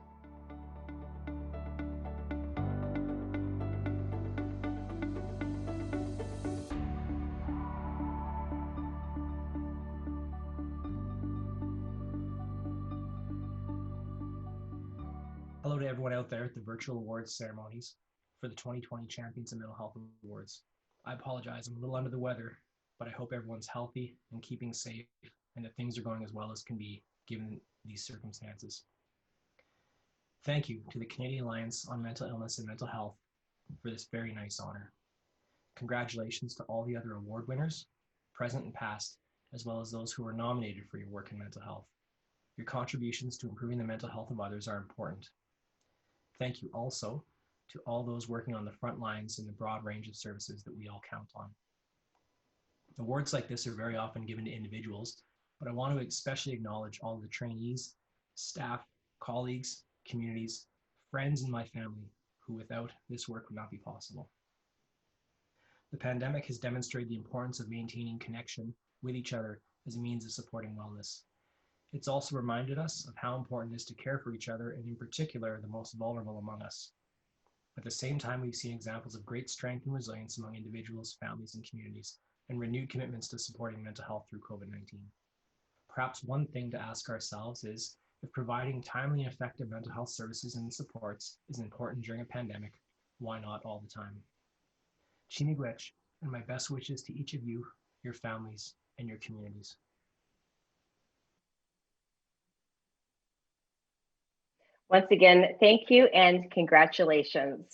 Hello to everyone out there at the virtual awards ceremonies for the 2020 Champions of Mental Health Awards. I apologize, I'm a little under the weather, but I hope everyone's healthy and keeping safe and that things are going as well as can be given these circumstances. Thank you to the Canadian Alliance on Mental Illness and Mental Health for this very nice honor. Congratulations to all the other award winners, present and past, as well as those who were nominated for your work in mental health. Your contributions to improving the mental health of others are important. Thank you also to all those working on the front lines in the broad range of services that we all count on. Awards like this are very often given to individuals, but I want to especially acknowledge all of the trainees, staff, colleagues, communities, friends, and my family who without this work would not be possible. The pandemic has demonstrated the importance of maintaining connection with each other as a means of supporting wellness. It's also reminded us of how important it is to care for each other, and in particular, the most vulnerable among us. At the same time, we've seen examples of great strength and resilience among individuals, families, and communities, and renewed commitments to supporting mental health through COVID-19. Perhaps one thing to ask ourselves is If providing timely and effective mental health services and supports is important during a pandemic, why not all the time? Chimigwech, and my best wishes to each of you, your families, and your communities. Once again, thank you and congratulations.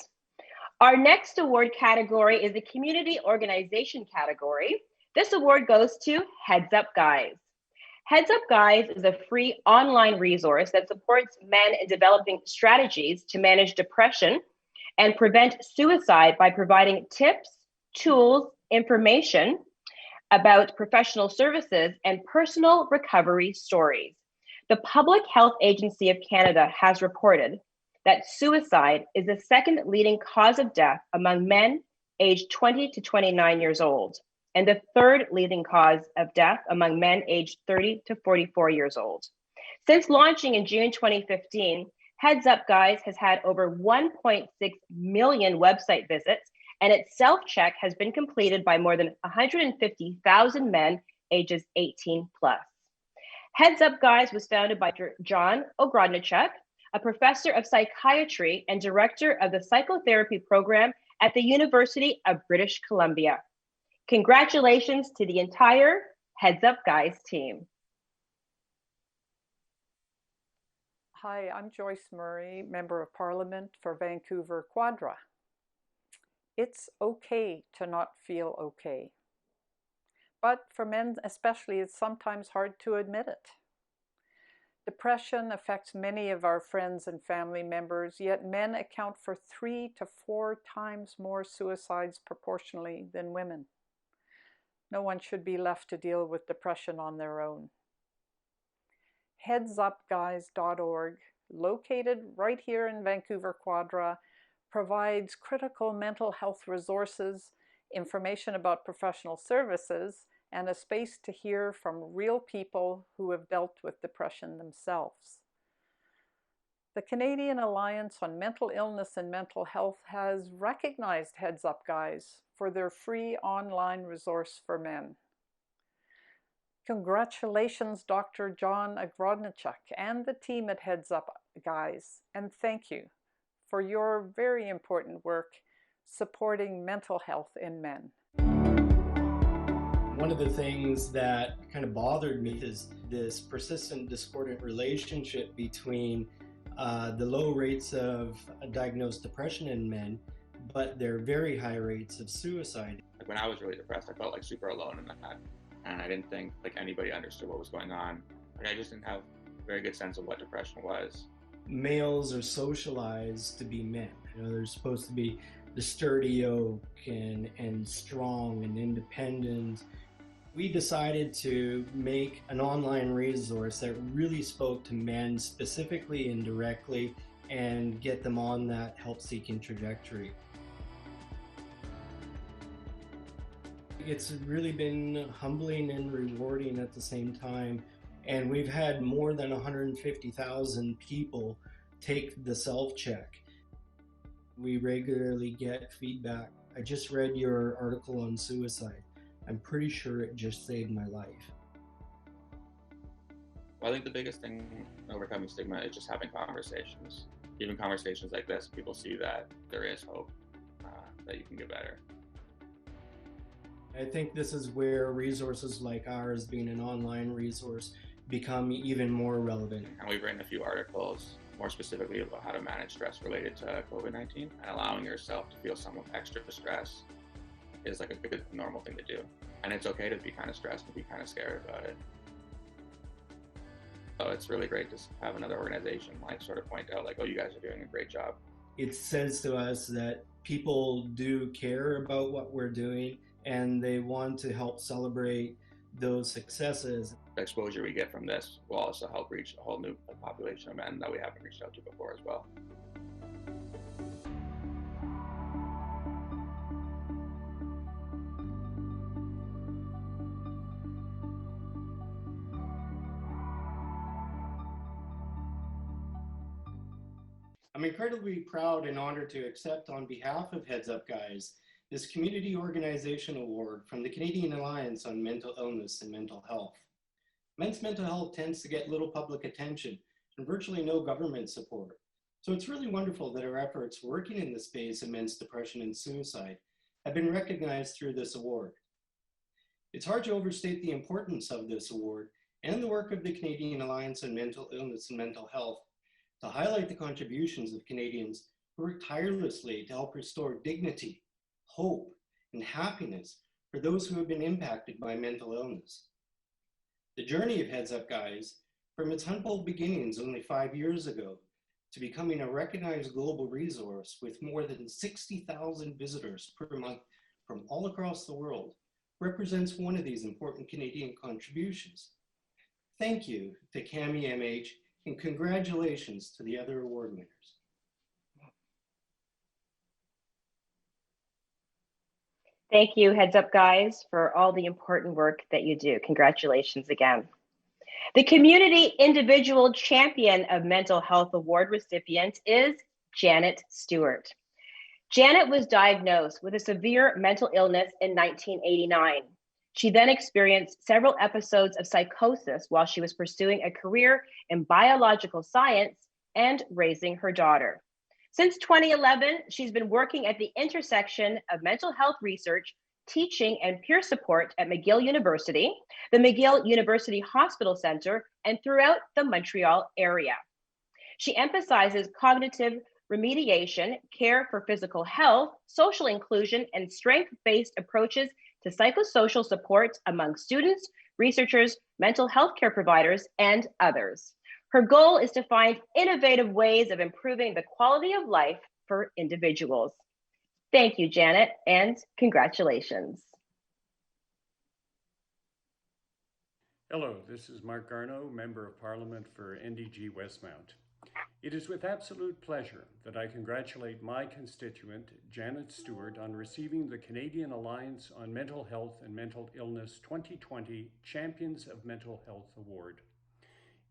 Our next award category is the Community Organization category. This award goes to Heads Up Guys. Heads Up Guys is a free online resource that supports men in developing strategies to manage depression and prevent suicide by providing tips, tools, information about professional services and personal recovery stories. The Public Health Agency of Canada has reported that suicide is the second leading cause of death among men aged 20 to 29 years old, and the third leading cause of death among men aged 30 to 44 years old. Since launching in June 2015, Heads Up Guys has had over 1.6 million website visits, and its self-check has been completed by more than 150,000 men ages 18 plus. Heads Up Guys was founded by John Ogrodnichuk, a professor of psychiatry and director of the psychotherapy program at the University of British Columbia. Congratulations to the entire Heads Up Guys team. Hi, I'm Joyce Murray, Member of Parliament for Vancouver Quadra. It's okay to not feel okay. But for men especially, it's sometimes hard to admit it. Depression affects many of our friends and family members, yet men account for 3 to 4 times more suicides proportionally than women. No one should be left to deal with depression on their own. headsupguys.org, located right here in Vancouver Quadra, provides critical mental health resources, information about professional services, and a space to hear from real people who have dealt with depression themselves. The Canadian Alliance on Mental Illness and Mental Health has recognized Heads Up Guys for their free online resource for men. Congratulations, Dr. John Ogrodnichuk and the team at Heads Up Guys, and thank you for your very important work supporting mental health in men. One of the things that kind of bothered me is this persistent discordant relationship between the low rates of diagnosed depression in men, but their very high rates of suicide. Like when I was really depressed, I felt like super alone in that, and I didn't think like anybody understood what was going on. Like I just didn't have a very good sense of what depression was. Males are socialized to be men. You know, they're supposed to be the sturdy oak and strong and independent. We decided to make an online resource that really spoke to men specifically and directly and get them on that help-seeking trajectory. It's really been humbling and rewarding at the same time, and we've had more than 150,000 people take the self-check. We regularly get feedback. I just read your article on suicide. I'm pretty sure it just saved my life. Well, I think the biggest thing overcoming stigma is just having conversations. Even conversations like this, people see that there is hope, that you can get better. I think this is where resources like ours, being an online resource, become even more relevant. And we've written a few articles more specifically about how to manage stress related to COVID-19, and allowing yourself to feel some extra stress is like a good normal thing to do. And it's okay to be kind of stressed and be kind of scared about it. So it's really great to have another organization like sort of point out like, oh, you guys are doing a great job. It says to us that people do care about what we're doing and they want to help celebrate those successes. The exposure we get from this will also help reach a whole new population of men that we haven't reached out to before as well. I'm incredibly proud and honored to accept on behalf of Heads Up Guys this Community Organization Award from the Canadian Alliance on Mental Illness and Mental Health. Men's mental health tends to get little public attention, and virtually no government support. So it's really wonderful that our efforts working in the space of men's depression and suicide have been recognized through this award. It's hard to overstate the importance of this award and the work of the Canadian Alliance on Mental Illness and Mental Health to highlight the contributions of Canadians who work tirelessly to help restore dignity, hope, and happiness for those who have been impacted by mental illness. The journey of Heads Up Guys, from its humble beginnings only 5 years ago to becoming a recognized global resource with more than 60,000 visitors per month from all across the world, represents one of these important Canadian contributions. Thank you to Cami MH, and congratulations to the other award winners. Thank you, Heads Up Guys, for all the important work that you do. Congratulations again. The Community Individual Champion of Mental Health Award recipient is Janet Stewart. Janet was diagnosed with a severe mental illness in 1989. She then experienced several episodes of psychosis while she was pursuing a career in biological science and raising her daughter. Since 2011, she's been working at the intersection of mental health research, teaching, and peer support at McGill University, the McGill University Hospital Center, and throughout the Montreal area. She emphasizes cognitive remediation, care for physical health, social inclusion, and strength-based approaches to psychosocial support among students, researchers, mental health care providers, and others. Her goal is to find innovative ways of improving the quality of life for individuals. Thank you, Janet, and congratulations. Hello, this is Mark Garneau, Member of Parliament for NDG Westmount. It is with absolute pleasure that I congratulate my constituent, Janet Stewart, on receiving the Canadian Alliance on Mental Health and Mental Illness 2020 Champions of Mental Health Award.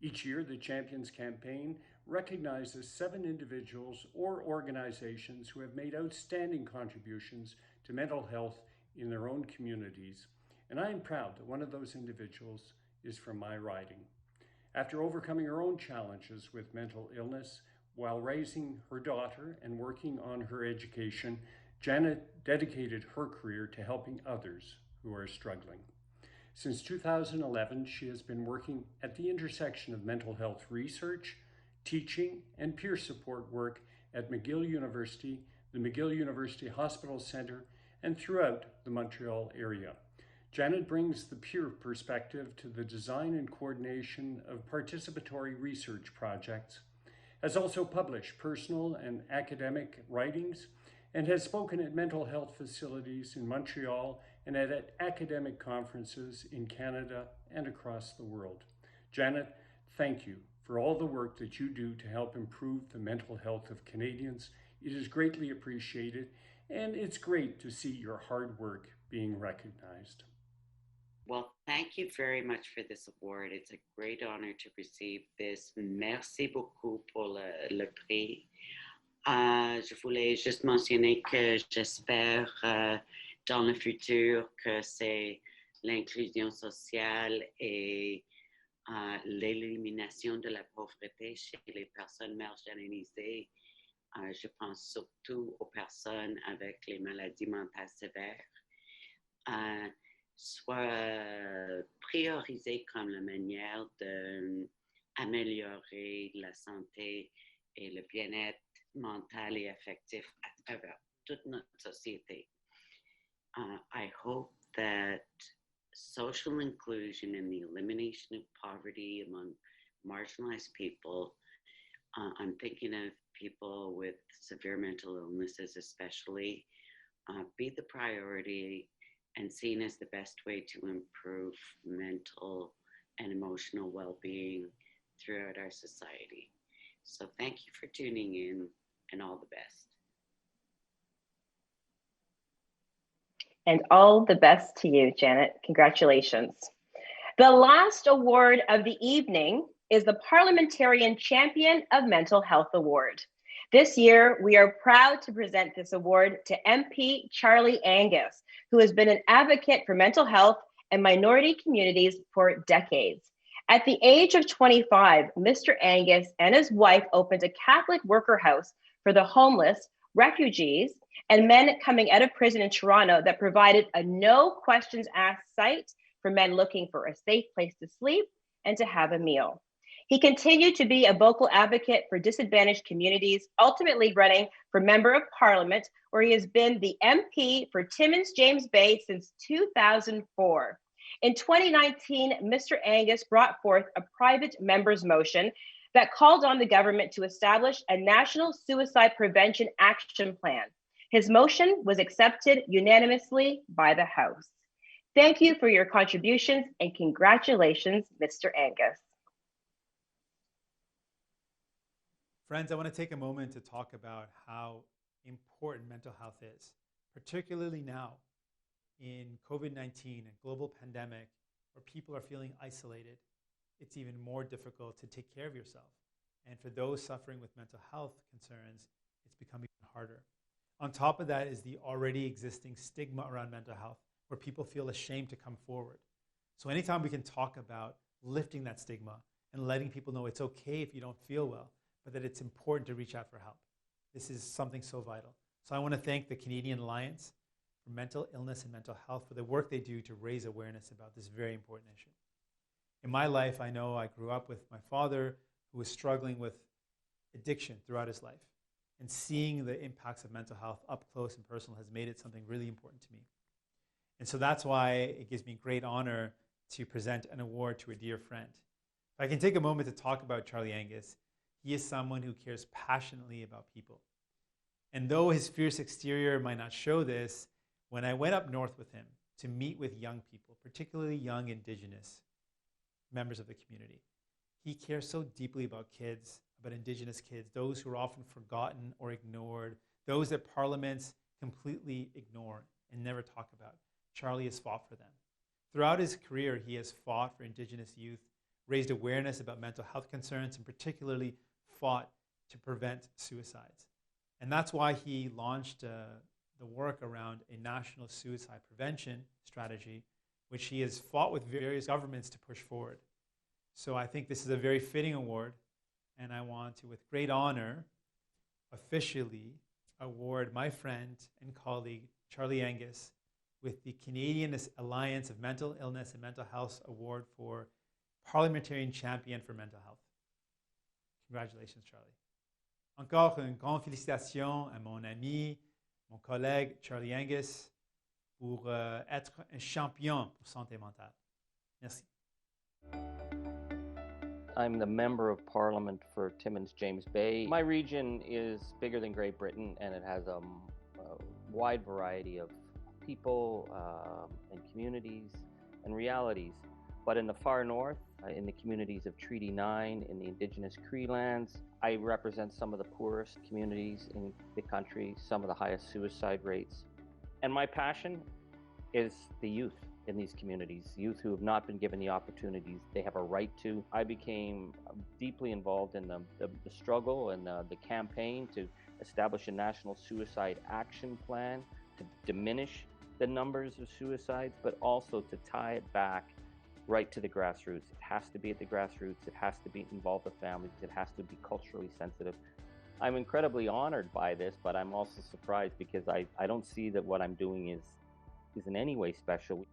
Each year, the Champions campaign recognizes 7 individuals or organizations who have made outstanding contributions to mental health in their own communities, and I am proud that one of those individuals is from my riding. After overcoming her own challenges with mental illness while raising her daughter and working on her education, Janet dedicated her career to helping others who are struggling. Since 2011, she has been working at the intersection of mental health research, teaching, and peer support work at McGill University, the McGill University Hospital Center, and throughout the Montreal area. Janet brings the peer perspective to the design and coordination of participatory research projects, has also published personal and academic writings, and has spoken at mental health facilities in Montreal and at academic conferences in Canada and across the world. Janet, thank you for all the work that you do to help improve the mental health of Canadians. It is greatly appreciated, and it's great to see your hard work being recognized. Well, thank you very much for this award. It's a great honor to receive this. Merci beaucoup pour le prix. Je voulais juste mentionner que j'espère dans le futur que c'est l'inclusion sociale et l'élimination de la pauvreté chez les personnes marginalisées. Je pense surtout aux personnes avec les maladies mentales sévères. Soit priorisé comme la manière d'améliorer la santé et le bien-être mental et affectif à travers toute notre société. I hope that social inclusion and the elimination of poverty among marginalized people, I'm thinking of people with severe mental illnesses especially, be the priority and seen as the best way to improve mental and emotional well-being throughout our society. So thank you for tuning in, and all the best. And all the best to you, Janet. Congratulations. The last award of the evening is the Parliamentarian Champion of Mental Health Award. This year, we are proud to present this award to MP Charlie Angus, who has been an advocate for mental health and minority communities for decades. At the age of 25, Mr. Angus and his wife opened a Catholic worker house for the homeless, refugees, and men coming out of prison in Toronto that provided a no questions asked site for men looking for a safe place to sleep and to have a meal. He continued to be a vocal advocate for disadvantaged communities, ultimately running for Member of Parliament, where he has been the MP for Timmins James Bay since 2004. In 2019, Mr. Angus brought forth a private member's motion that called on the government to establish a national suicide prevention action plan. His motion was accepted unanimously by the House. Thank you for your contributions and congratulations, Mr. Angus. Friends, I want to take a moment to talk about how important mental health is, particularly now in COVID-19, a global pandemic where people are feeling isolated. It's even more difficult to take care of yourself. And for those suffering with mental health concerns, it's becoming harder. On top of that is the already existing stigma around mental health, where people feel ashamed to come forward. So anytime we can talk about lifting that stigma and letting people know it's okay if you don't feel well, but that it's important to reach out for help. This is something so vital. So I want to thank the Canadian Alliance for Mental Illness and Mental Health for the work they do to raise awareness about this very important issue. In my life, I know I grew up with my father who was struggling with addiction throughout his life. And seeing the impacts of mental health up close and personal has made it something really important to me. And so that's why it gives me great honor to present an award to a dear friend. If I can take a moment to talk about Charlie Angus, he is someone who cares passionately about people. And though his fierce exterior might not show this, when I went up north with him to meet with young people, particularly young Indigenous members of the community, he cares so deeply about kids, about Indigenous kids, those who are often forgotten or ignored, those that parliaments completely ignore and never talk about. Charlie has fought for them. Throughout his career, he has fought for Indigenous youth, raised awareness about mental health concerns, and particularly fought to prevent suicides. And that's why he launched the work around a national suicide prevention strategy, which he has fought with various governments to push forward. So I think this is a very fitting award, and I want to, with great honor, officially award my friend and colleague, Charlie Angus, with the Canadian Alliance of Mental Illness and Mental Health Award for Parliamentarian Champion for Mental Health. Congratulations, Charlie. Encore une grande félicitation à mon ami, mon collègue Charlie Angus, pour être un champion pour santé mentale. Merci. I'm the Member of Parliament for Timmins James Bay. My region is bigger than Great Britain, and it has a wide variety of people and communities and realities. But in the far north, in the communities of Treaty 9, in the Indigenous Cree lands, I represent some of the poorest communities in the country, some of the highest suicide rates. And my passion is the youth in these communities, youth who have not been given the opportunities they have a right to. I became deeply involved in the struggle and the campaign to establish a national suicide action plan to diminish the numbers of suicides, but also to tie it back right to the grassroots. It has to be at the grassroots. It has to be involve the families. It has to be culturally sensitive. I'm incredibly honored by this, but I'm also surprised because I don't see that what I'm doing is in any way special.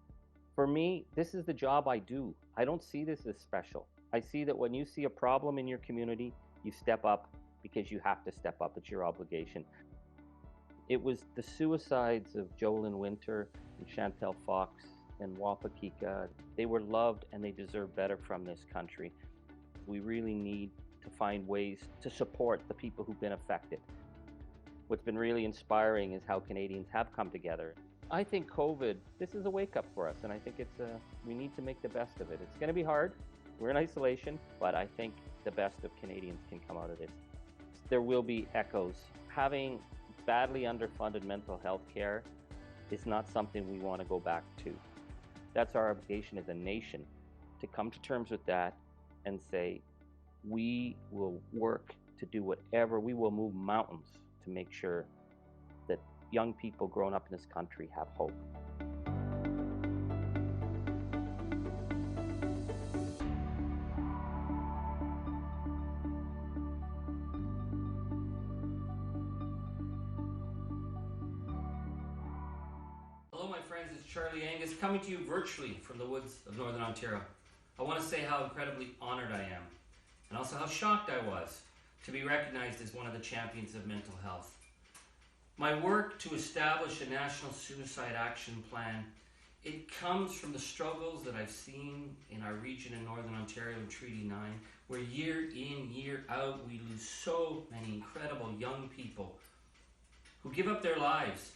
For me, this is the job I do. I don't see this as special. I see that when you see a problem in your community, you step up because you have to step up. It's your obligation. It was the suicides of Jolyn Winter and Chantelle Fox and Wapakika. They were loved and they deserve better from this country. We really need to find ways to support the people who've been affected. What's been really inspiring is how Canadians have come together. I think COVID, this is a wake-up for us, and I think we need to make the best of it. It's going to be hard. We're in isolation, but I think the best of Canadians can come out of this. There will be echoes. Having badly underfunded mental health care is not something we want to go back to. That's our obligation as a nation, to come to terms with that and say, we will work to do whatever, we will move mountains to make sure that young people growing up in this country have hope. Hello, my friends. It's Charlie Angus coming to you virtually from the woods of Northern Ontario. I want to say how incredibly honored I am, and also how shocked I was to be recognized as one of the champions of mental health. My work to establish a national suicide action plan, it comes from the struggles that I've seen in our region in Northern Ontario in Treaty 9, where year in, year out, we lose so many incredible young people who give up their lives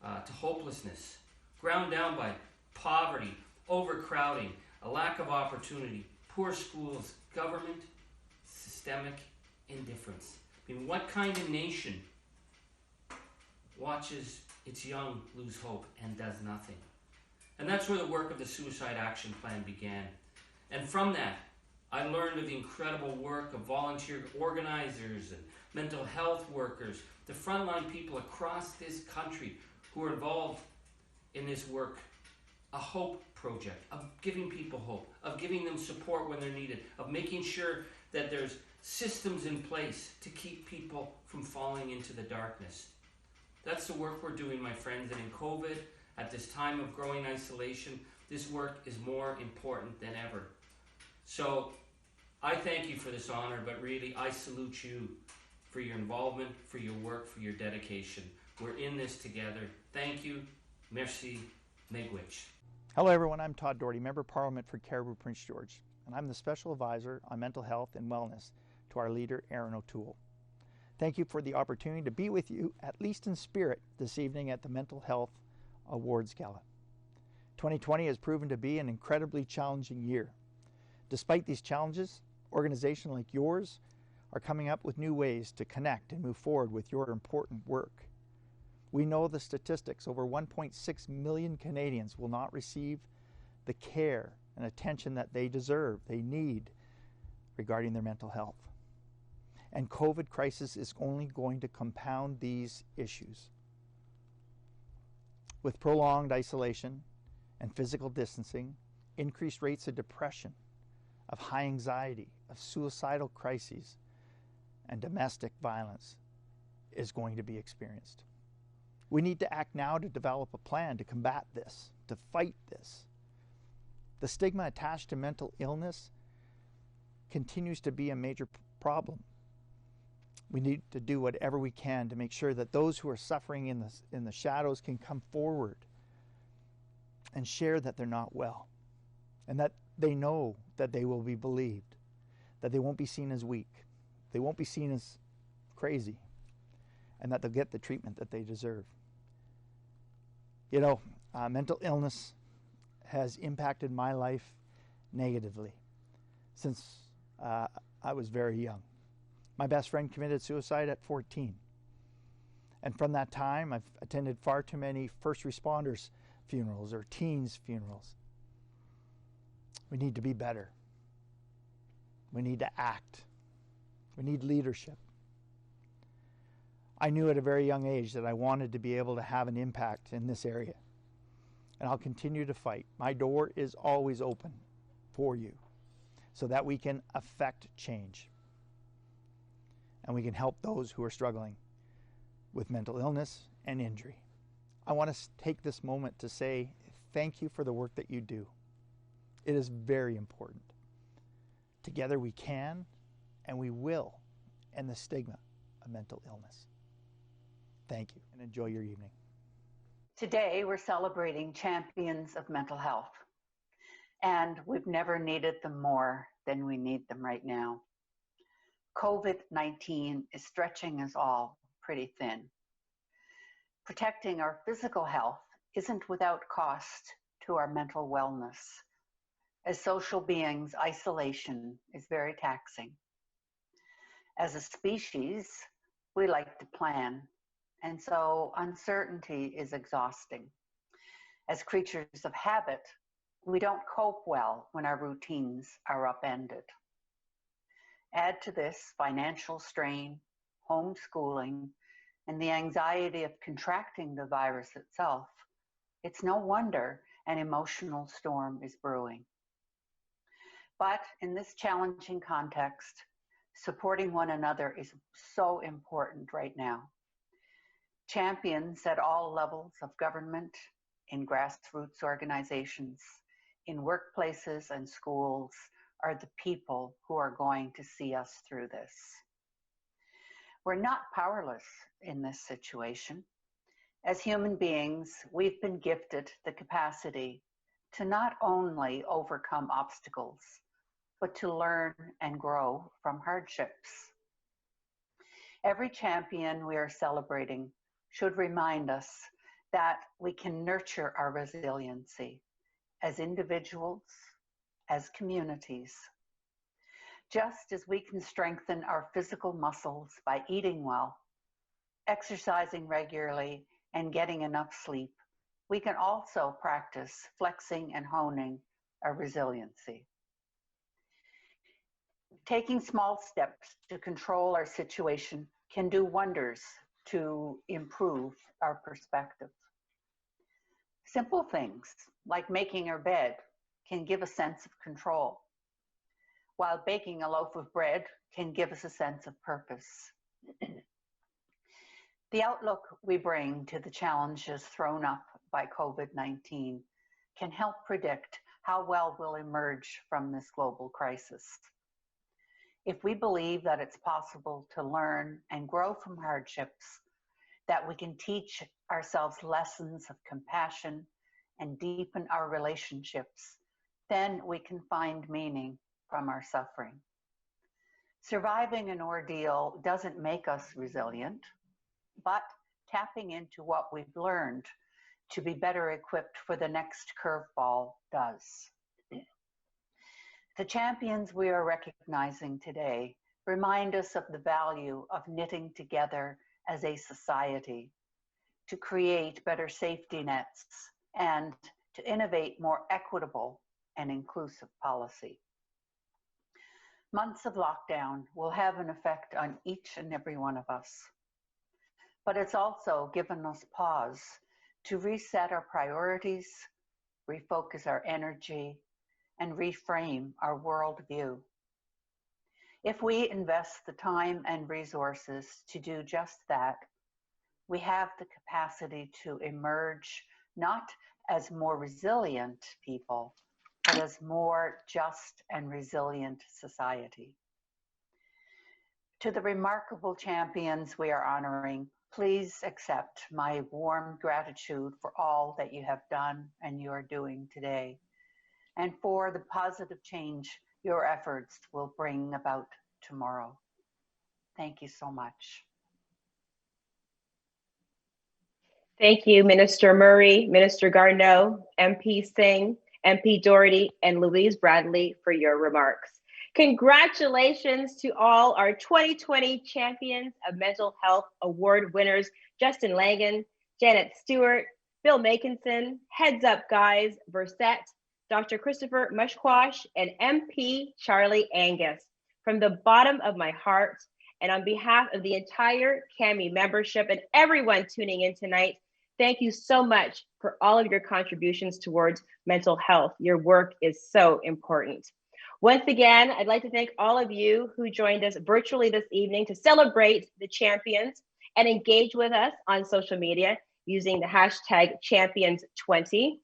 to hopelessness, ground down by poverty, overcrowding, a lack of opportunity, poor schools, government, systemic indifference. I mean, what kind of nation watches its young lose hope and does nothing? And that's where the work of the Suicide Action Plan began. And from that, I learned of the incredible work of volunteer organizers and mental health workers, the frontline people across this country who are involved in this work. A hope project of giving people hope, of giving them support when they're needed, of making sure that there's systems in place to keep people from falling into the darkness. That's the work we're doing, my friends, and in COVID, at this time of growing isolation, this work is more important than ever. So I thank you for this honor, but really I salute you for your involvement, for your work, for your dedication. We're in this together. Thank you. Merci. Miigwech. Hello everyone, I'm Todd Doherty, Member of Parliament for Cariboo Prince George, and I'm the Special Advisor on Mental Health and Wellness to our leader, Aaron O'Toole. Thank you for the opportunity to be with you, at least in spirit, this evening at the Mental Health Awards Gala. 2020 has proven to be an incredibly challenging year. Despite these challenges, organizations like yours are coming up with new ways to connect and move forward with your important work. We know the statistics. Over 1.6 million Canadians will not receive the care and attention that they deserve, they need, regarding their mental health. And COVID crisis is only going to compound these issues. With prolonged isolation and physical distancing, increased rates of depression, of high anxiety, of suicidal crises, and domestic violence is going to be experienced. We need to act now to develop a plan to combat this, to fight this. The stigma attached to mental illness continues to be a major problem. We need to do whatever we can to make sure that those who are suffering in the shadows can come forward and share that they're not well, and that they know that they will be believed, that they won't be seen as weak, they won't be seen as crazy, and that they'll get the treatment that they deserve. You know, mental illness has impacted my life negatively since I was very young. My best friend committed suicide at 14. And from that time, I've attended far too many first responders' funerals or teens' funerals. We need to be better. We need to act. We need leadership. I knew at a very young age that I wanted to be able to have an impact in this area. And I'll continue to fight. My door is always open for you so that we can affect change. And we can help those who are struggling with mental illness and injury. I want to take this moment to say thank you for the work that you do. It is very important. Together we can and we will end the stigma of mental illness. Thank you and enjoy your evening. Today we're celebrating champions of mental health, and we've never needed them more than we need them right now. COVID-19 is stretching us all pretty thin. Protecting our physical health isn't without cost to our mental wellness. As social beings, isolation is very taxing. As a species, we like to plan, and so uncertainty is exhausting. As creatures of habit, we don't cope well when our routines are upended. Add to this financial strain, homeschooling, and the anxiety of contracting the virus itself. It's no wonder an emotional storm is brewing. But in this challenging context, supporting one another is so important right now. Champions at all levels of government, in grassroots organizations, in workplaces and schools are the people who are going to see us through this. We're not powerless in this situation. As human beings, we've been gifted the capacity to not only overcome obstacles, but to learn and grow from hardships. Every champion we are celebrating should remind us that we can nurture our resiliency as individuals, as communities. Just as we can strengthen our physical muscles by eating well, exercising regularly, and getting enough sleep, we can also practice flexing and honing our resiliency. Taking small steps to control our situation can do wonders to improve our perspective. Simple things like making our bed can give a sense of control, while baking a loaf of bread can give us a sense of purpose. The outlook we bring to the challenges thrown up by COVID-19 can help predict how well we'll emerge from this global crisis. If we believe that it's possible to learn and grow from hardships, that we can teach ourselves lessons of compassion and deepen our relationships, then we can find meaning from our suffering. Surviving an ordeal doesn't make us resilient, but tapping into what we've learned to be better equipped for the next curveball does. The champions we are recognizing today remind us of the value of knitting together as a society to create better safety nets and to innovate more equitable and inclusive policy. Months of lockdown will have an effect on each and every one of us, but it's also given us pause to reset our priorities, refocus our energy, and reframe our worldview. If we invest the time and resources to do just that, we have the capacity to emerge not as more resilient people, but as more just and resilient society. To the remarkable champions we are honoring, please accept my warm gratitude for all that you have done and you are doing today, and for the positive change your efforts will bring about tomorrow. Thank you so much. Thank you, Minister Murray, Minister Garneau, MP Singh, MP Doherty, and Louise Bradley for your remarks. Congratulations to all our 2020 Champions of Mental Health Award winners, Justin Langan, Janet Stewart, Bill Magenson, Heads Up Guys, Versette, Dr. Christopher Mushquash, and MP Charlie Angus. From the bottom of my heart, and on behalf of the entire CAMI membership and everyone tuning in tonight, thank you so much for all of your contributions towards mental health. Your work is so important. Once again, I'd like to thank all of you who joined us virtually this evening to celebrate the champions and engage with us on social media using the hashtag Champions20.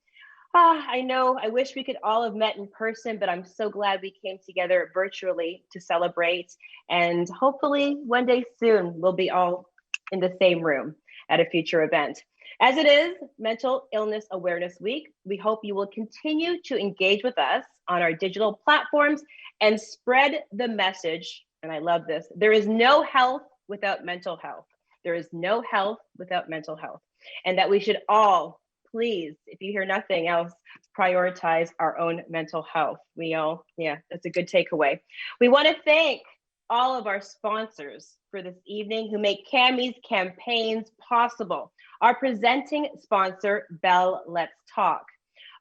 I know, I wish we could all have met in person, but I'm so glad we came together virtually to celebrate. And hopefully one day soon, we'll be all in the same room at a future event. As it is Mental Illness Awareness Week, we hope you will continue to engage with us on our digital platforms and spread the message. And I love this. There is no health without mental health. There is no health without mental health. And that we should all, please, if you hear nothing else, prioritize our own mental health. We all, that's a good takeaway. We want to thank all of our sponsors for this evening who make CAMI's campaigns possible. Our presenting sponsor, Bell Let's Talk.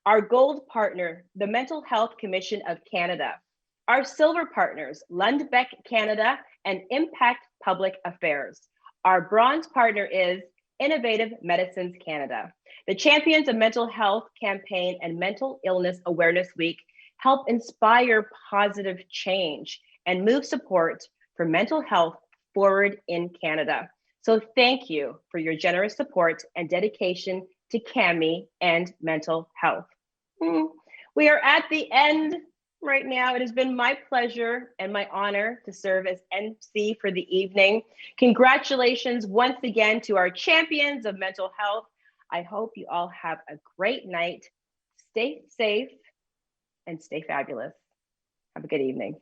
Our gold partner, the Mental Health Commission of Canada. Our silver partners, Lundbeck Canada and Impact Public Affairs. Our bronze partner is Innovative Medicines Canada. The Champions of Mental Health campaign and Mental Illness Awareness Week help inspire positive change and move support for mental health forward in Canada. So thank you for your generous support and dedication to Cami and mental health. We are at the end right now. It has been my pleasure and my honor to serve as MC for the evening. Congratulations once again to our champions of mental health. I hope you all have a great night. Stay safe and stay fabulous. Have a good evening.